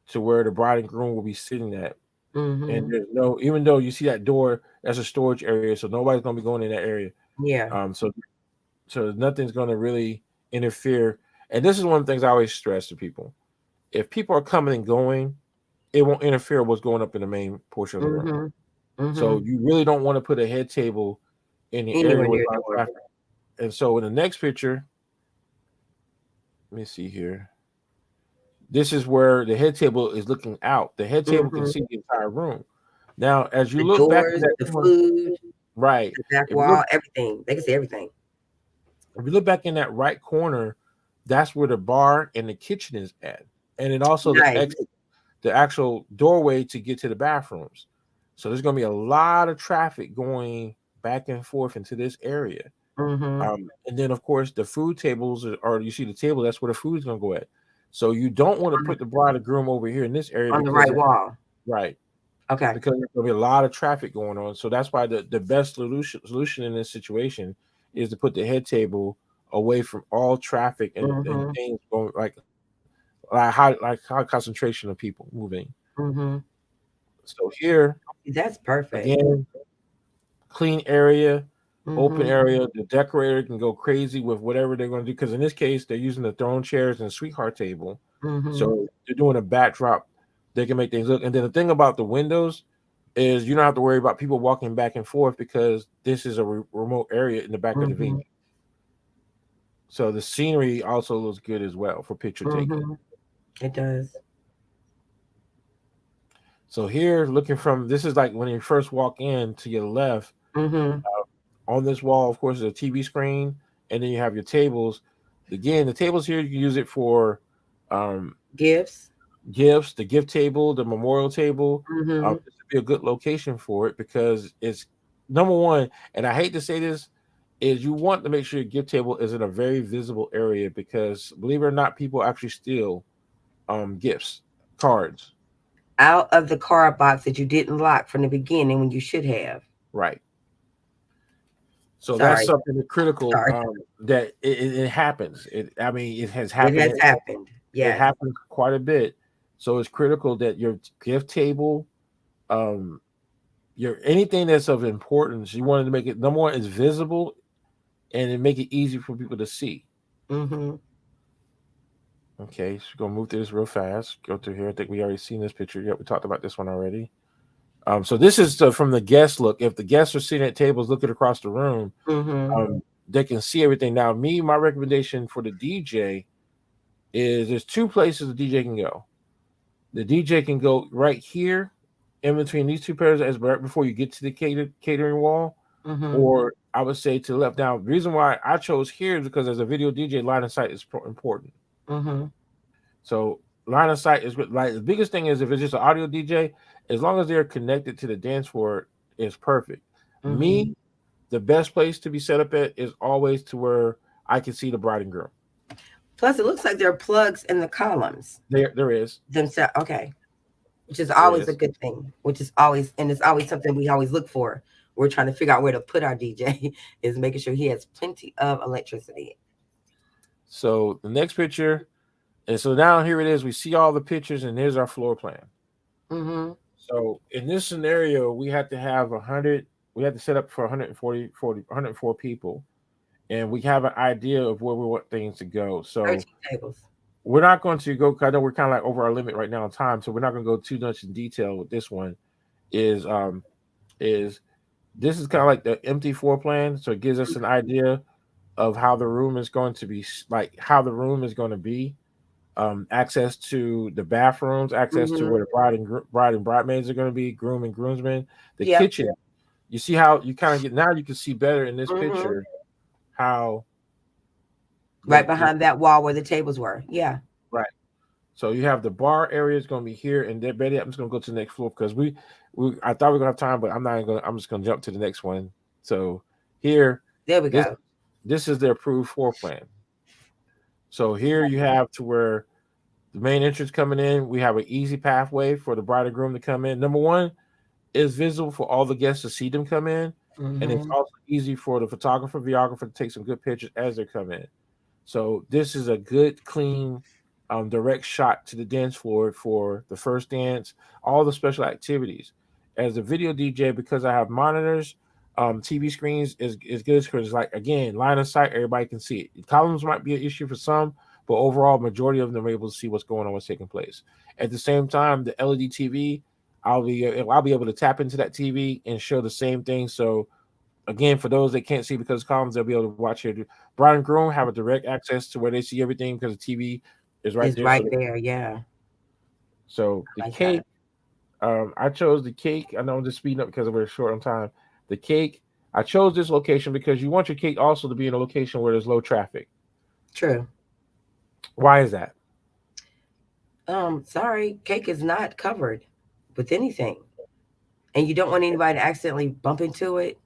to where the bride and groom will be sitting at. And Mm-hmm. there's no, even though you see that door, that's a storage area, so nobody's gonna be going in that area. Yeah. So nothing's gonna really interfere. And this is one of the things I always stress to people: if people are coming and going, it won't interfere with what's going up in the main portion of the room. Mm-hmm. So Mm-hmm. you really don't want to put a head table in the area Anywhere with near a lot the of door. traffic. And so in the next picture, let me see here. This is where the head table is looking out. The head table can Mm-hmm. see the entire room. Now, as you The look back in doors, that the corner, food, right? the back If you look, wall, everything. They can see everything. if you look back in that right corner, that's where the bar and the kitchen is at, and then also the Nice. exit, the actual doorway to get to the bathrooms. So there's going to be a lot of traffic going back and forth into this area. Mm-hmm. And then, of course, the food tables or you see the table, that's where the food's going to go at. So you don't want to put the bride and groom over here in this area On the because right wall. right, Okay. because there's going to be a lot of traffic going on. So that's why the best solution in this situation is to put the head table away from all traffic and Mm-hmm. things going like high concentration of people moving. Mm-hmm. So here That's perfect. again, clean area, open Mm-hmm. area. The decorator can go crazy with whatever they're going to do because in this case they're using the throne chairs and sweetheart table, Mm-hmm. so they're doing a backdrop. They can make things look. And then the thing about the windows is you don't have to worry about people walking back and forth because this is a remote area in the back of the venue. Mm-hmm. So the scenery also looks good as well for picture taking. Mm-hmm. It does. So here, looking from this is like when you first walk in to your left. Mm-hmm. On this wall, of course, is a TV screen, and then you have your tables. Again, the tables here you can use it for um, Gifts. gifts, the gift table, the memorial table. Mm-hmm. This would be a good location for it because it's number one. And I hate to say this, is you want to make sure your gift table is in a very visible area because believe it or not, people actually steal gifts, cards. Out of the card box that you didn't lock from the beginning when you should have. Right. So that's Sorry. something that's critical Sorry. that it happens. I mean, it has It has happened. happened. It Yes. happens quite a bit. So it's critical that your gift table, um, your anything that's of importance, you wanted to make it number one is visible and then make it easy for people to see. Mm-hmm. Okay, so we're gonna move through this real fast. Go through here. I think we already seen this picture. Yep, we talked about this one already. So this is from the guest look. If the guests are sitting at tables looking across the room, Mm-hmm. they can see everything. Now, my recommendation for the DJ is there's two places the DJ can go. The DJ can go right here in between these two pairs as right before you get to the catering wall, Mm-hmm. or I would say to the left. Now, the reason why I chose here is because as a video DJ, line of sight is important. Mm-hmm. So line of sight is like the biggest thing is if it's just an audio DJ, as long as they're connected to the dance floor, is perfect. Mm-hmm. Me, the best place to be set up at is always to where I can see the bride and groom. Plus, it looks like there are plugs in the columns There is, themselves. Okay. Which is there always a is. good thing, which is always, and it's always something we always look for. We're trying to figure out where to put our DJ is making sure he has plenty of electricity. So the next picture, and so now here it is. We see all the pictures, and here's our floor plan. Mm-hmm. So in this scenario, we had to have 100. We had to set up for 104 people, and we have an idea of where we want things to go. So 13 tables. we're not going to go. I know we're kind of like over our limit right now in time, so we're not going to go too much in detail with this one. Is is this is kind of like the empty floor plan, so it gives us an idea of how the room is going to be, like how the room is going to be. Access to the bathrooms, access to Mm-hmm. where the bride and bridesmaids are going to be, groom and groomsmen, the Yep. kitchen. You see how you kind of get now. You can see better in this Mm-hmm. picture how Right the behind that wall where the tables were. Yeah. right. So you have the bar area is going to be here, and then Betty, I'm just going to go to the next floor because we I thought we were going to have time, but I'm not going. I'm just going to jump to the next one. So here, There we this go. this is the approved floor plan. So here you have to where the main entrance coming in. We have an easy pathway for the bride and groom to come in. Number one is visible for all the guests to see them come in, and it's Mm-hmm. also easy for the photographer, videographer to take some good pictures as they come in. So this is a good, clean, direct shot to the dance floor for the first dance, all the special activities. As a video DJ, because I have monitors, TV screens is good because like again, line of sight, everybody can see it. Columns might be an issue for some, but overall, majority of them are able to see what's going on, what's taking place. At the same time, the LED TV, I'll be able to tap into that TV and show the same thing. So again, for those that can't see because of columns, they'll be able to watch it. Bride and groom have a direct access to where they see everything because the TV is right It's there. So right there. Yeah. the I like cake, that. I chose the cake. I know I'm just speeding up because we're short on time. The cake, I chose this location because you want your cake also to be in a location where there's low traffic. True. Why is that? Sorry, cake is not covered with anything. And you don't want anybody to accidentally bump into it,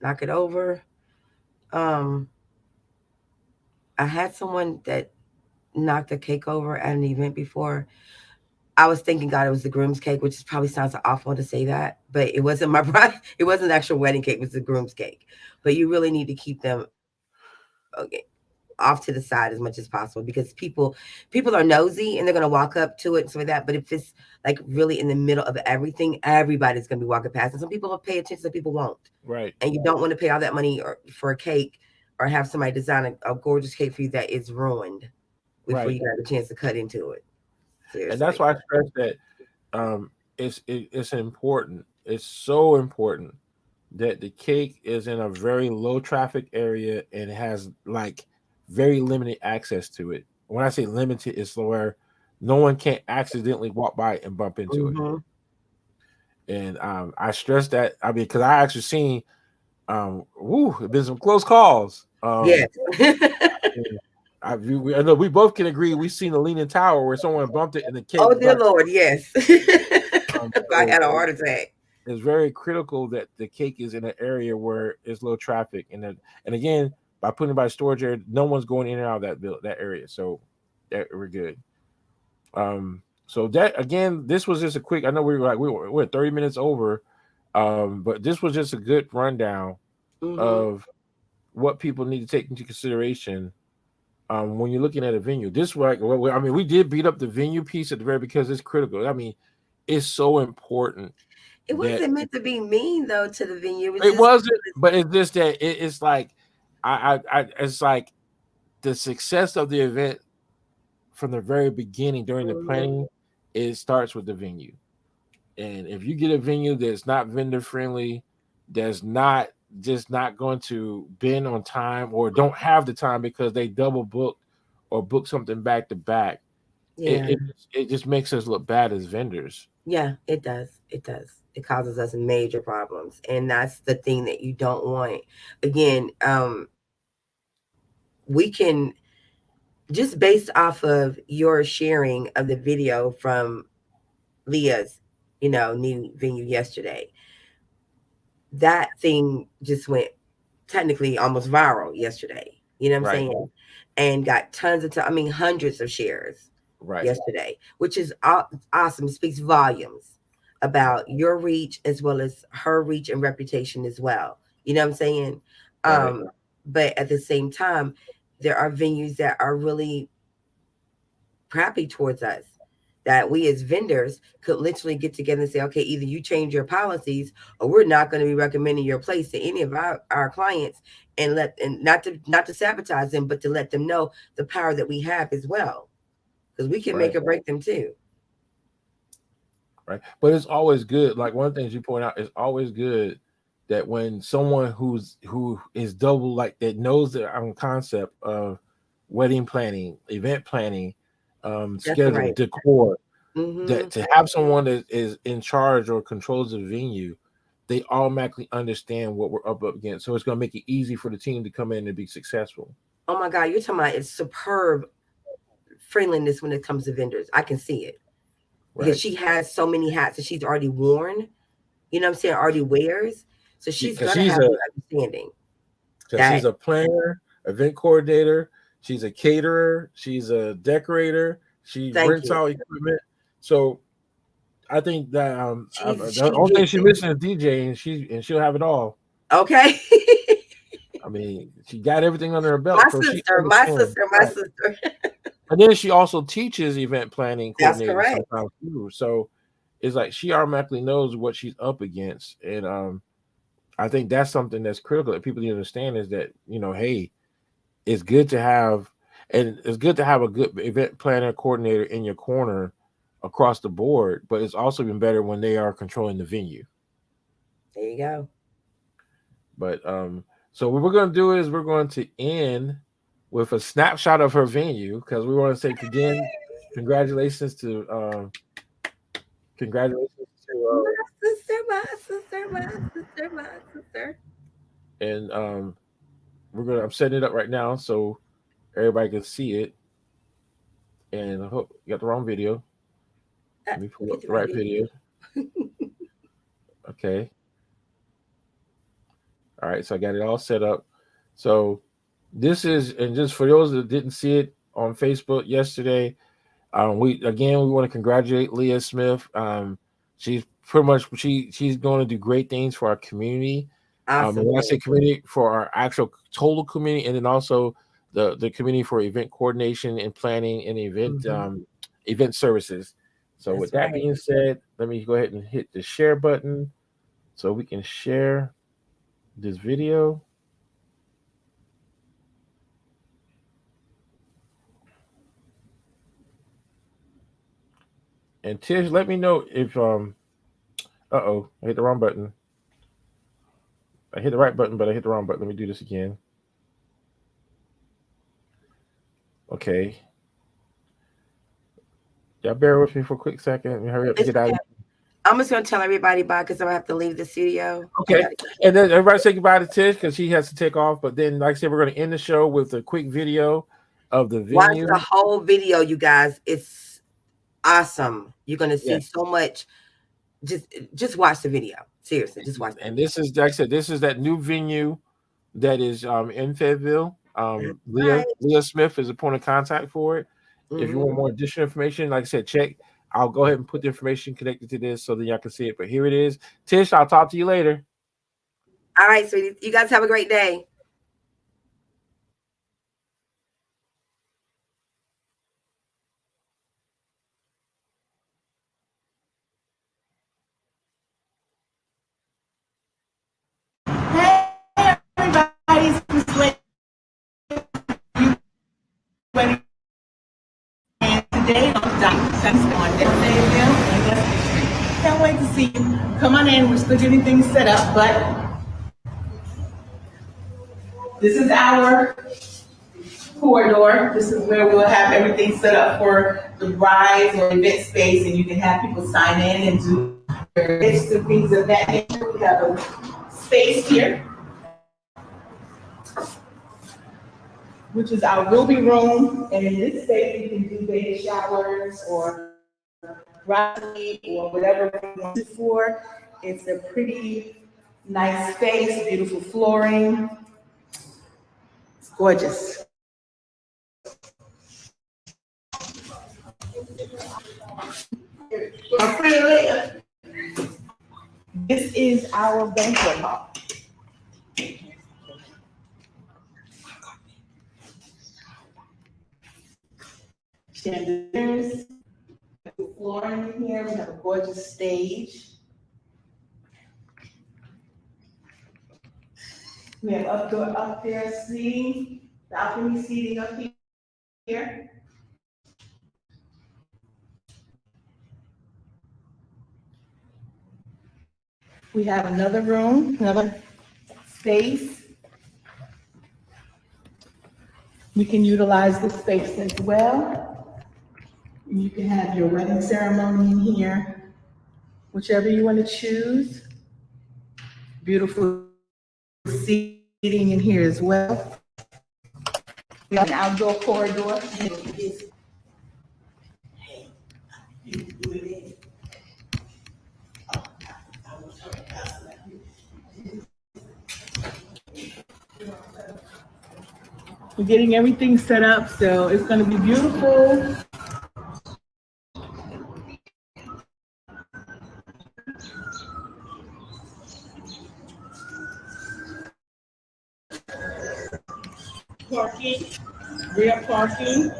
knock it over. Um, I had someone that knocked a cake over at an event before. I was thinking, God, it was the groom's cake, which is probably sounds awful to say that, but it wasn't my bride. It wasn't the actual wedding cake; it was the groom's cake. But you really need to keep them off to the side as much as possible because people are nosy and they're gonna walk up to it and stuff like that. But if it's like really in the middle of everything, everybody's gonna be walking past, and some people will pay attention, some people won't. Right, And you don't want to pay all that money for a cake or have somebody design a gorgeous cake for you that is ruined before you right, got a chance to cut into it. and that's Seriously. why I stress that it's important. It's so important that the cake is in a very low traffic area and has like very limited access to it. When I say limited, it's where no one can accidentally walk by and bump into it. Mm-hmm. And I stress that. I mean, because I actually seen, it been some close calls. Yes. I know we both can agree. We've seen a leaning tower where someone bumped it and the cake Oh was dear not. Lord, yes. I So had a heart attack. it's very critical that the cake is in an area where it's low traffic, and again, by putting it by storage area, no one's going in and out of that area, so that we're good. So that again, this was just a quick. I know we're 30 minutes over, but this was just a good rundown Mm-hmm. of what people need to take into consideration when you're looking at a venue. This like I mean, we did beat up the venue piece at the very because it's critical. I mean, it's so important It that wasn't meant to be mean though to the venue. It was it just wasn't, but it's just that it's like it's like the success of the event from the very beginning during the mhm. planning. It starts with the venue, and if you get a venue that's not vendor friendly, that's not just not going to bend on time or don't have the time because they double booked or book something back to back, it, Yeah. it it just makes us look bad as vendors. Yeah, it does. It does. It causes us major problems. And that's the thing that you don't want. Again, we can just based off of your sharing of the video from Leah's, new venue yesterday, that thing just went technically almost viral yesterday. You know what I'm Right, saying? And got tons of, I mean, hundreds of shares right, yesterday, which is awesome. It speaks volumes about your reach as well as her reach and reputation as well. You know what I'm saying? right, But at the same time, there are venues that are really crappy towards us that we as vendors could literally get together and say, okay, either you change your policies or we're not going to be recommending your place to any of our clients and not to sabotage them, but to let them know the power that we have as well. Because we can make right, or break them too. right. But it's always good. Like one of the things you point out, it's always good that when someone who is double like that knows the concept of wedding planning, event planning, That's schedule, right. decor, Mm-hmm. that to have someone that is in charge or controls the venue, they automatically understand what we're up against. So it's going to make it easy for the team to come in and be successful. Oh my God, you're talking about it's superb friendliness when it comes to vendors. I can see it because Right. she has so many hats that she's already worn. You know what I'm saying? Already wears. So she's Because gonna she's have a an understanding because that she's a planner, event coordinator, she's a caterer, she's a decorator, she thank rents you. out equipment. So I think that the She only thing gets she's it. missing is DJ, and she'll have it all. Okay. I mean, she got everything under her My belt, so she sister, my understands. sister, my Right. sister. And then she also teaches event planning, That's coordinating correct. sometimes too. So it's like she automatically knows what she's up against, and I think that's something that's critical that people need to understand is that hey, it's good to have, and it's good to have a good event planner coordinator in your corner, across the board, but it's also even better when they are controlling the venue. There you go. But so what we're going to do is we're going to end with a snapshot of her venue because we want to say again, congratulations to congratulations to My sister, my sister, my sister, my sister. and I'm setting it up right now so everybody can see it. And I hope you got the wrong video. Let me pull Get up the the right right video. video. Okay. All right, so I got it all set up. So this is, and just for those that didn't see it on Facebook yesterday, we want to congratulate Leah Smith. She's pretty much she's going to do great things for our community. And Awesome when I thing. say community, for our actual total community, and then also the community for event coordination and planning and Hmm. event services. So with That's that right. being said, let me go ahead and hit the share button so we can share this video. And Tish, let me know if I hit the wrong button. I hit the right button, but I hit the wrong button. Let me do this again. Okay. Y'all bear with me for a quick second. Let me hurry up and It's get out of okay. I'm just gonna tell everybody bye because I'm gonna have to leave the studio. I Okay. gotta go. And then everybody say goodbye to Tish because she has to take off. But then, like I said, we're going to end the show with a quick video of the Watch the venue. whole video, you guys. It's awesome. You're gonna see Yes. so much. Just just watch the video. Seriously, just watch the And video. this is, like I said, this is that new venue that is in Fayetteville. That's Leah right. Leah Smith is a point of contact for it. If you want Hmm. more additional information, like I said, check. I'll go ahead and put the information connected to this so that y'all can see it. But here it is. Tish, I'll talk to you later. All right, sweetie. You guys have a great day. Hey everybody, it's Miss Wedding and today on Sunset on Fayetteville and West Street. Can't wait to see you. Come on in, we're still getting things set up, but this is our corridor. This is where we'll have everything set up for the brides or event space, and you can have people sign in and do their gifts and things of that nature. We have a space here, which is our Ruby room. And in this space, you can do baby showers or bride or whatever you want it for. It's a pretty nice space, beautiful flooring. It's gorgeous. This is our banquet hall. Chandeliers, flooring in here. We have a gorgeous stage. We have up there seating, balcony seating up here. We have another room, another space. We can utilize this space as well. You can have your wedding ceremony in here, whichever you want to choose. Beautiful seating in here as well. We have an outdoor corridor. We're getting everything set up, so it's going to be beautiful. Parking, rear parking.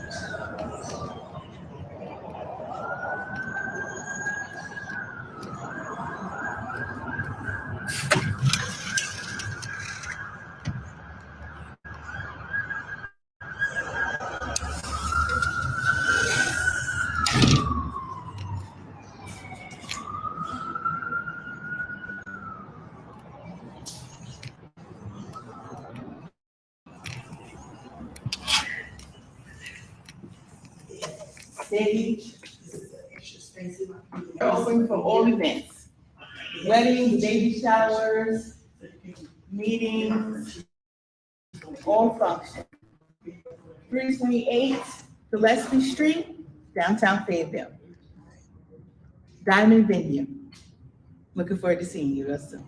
stage. We're open for all events, weddings, baby showers, meetings, all functions. 328 Gillespie Street, downtown Fayetteville. Diamond Venue. Looking forward to seeing you real soon.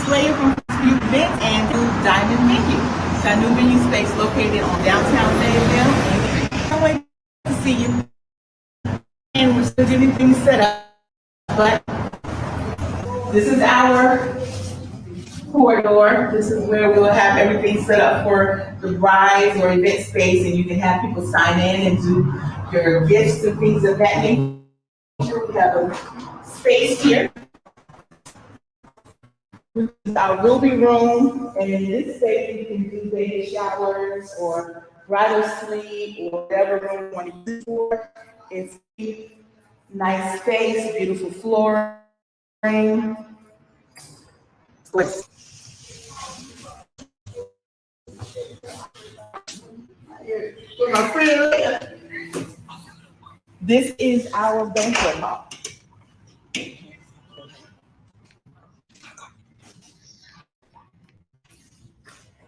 Slayer from Few Events and to Diamond Venue. It's our new venue space located on downtown Fayetteville. Can't wait to see you. And we're still getting things set up, but this is our corridor. This is where we'll have everything set up for the brides or event space, and you can have people sign in and do your gifts and things of that nature. We have a space here. This is our Ruby room, and in this space you can do baby showers or bridal suite or whatever room you want to use it for. It's a nice space, beautiful flooring. This is our banquet hall.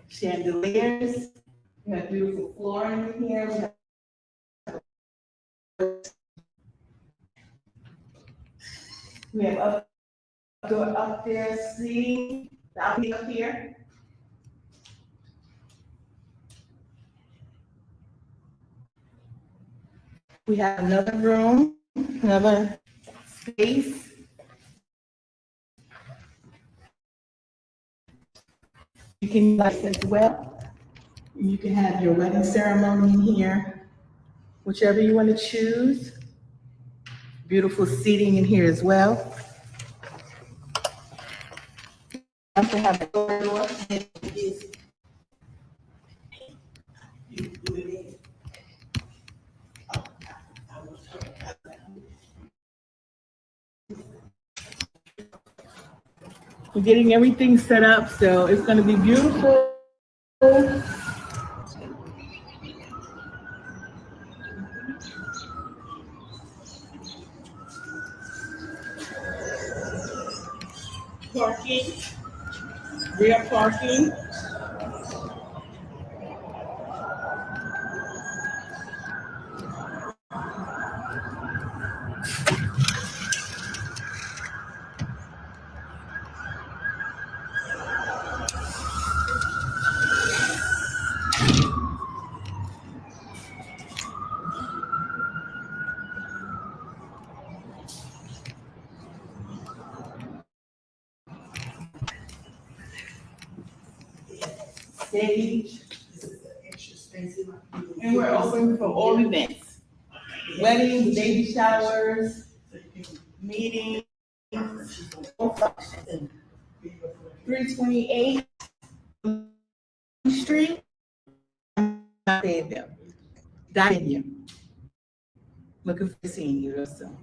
Chandeliers. We have beautiful flooring in here. We have up there seating, balcony up here. We have another room, another space. You can utilize as well. You can have your wedding ceremony in here, whichever you want to choose. Beautiful seating in here as well. Also have a door. We're getting everything set up, so it's going to be beautiful. Parking, rear parking. Stage. And we're open for all events, weddings, baby showers, meetings, 328 Street, Fayetteville. Diamond Venue. Looking forward to seeing you real soon.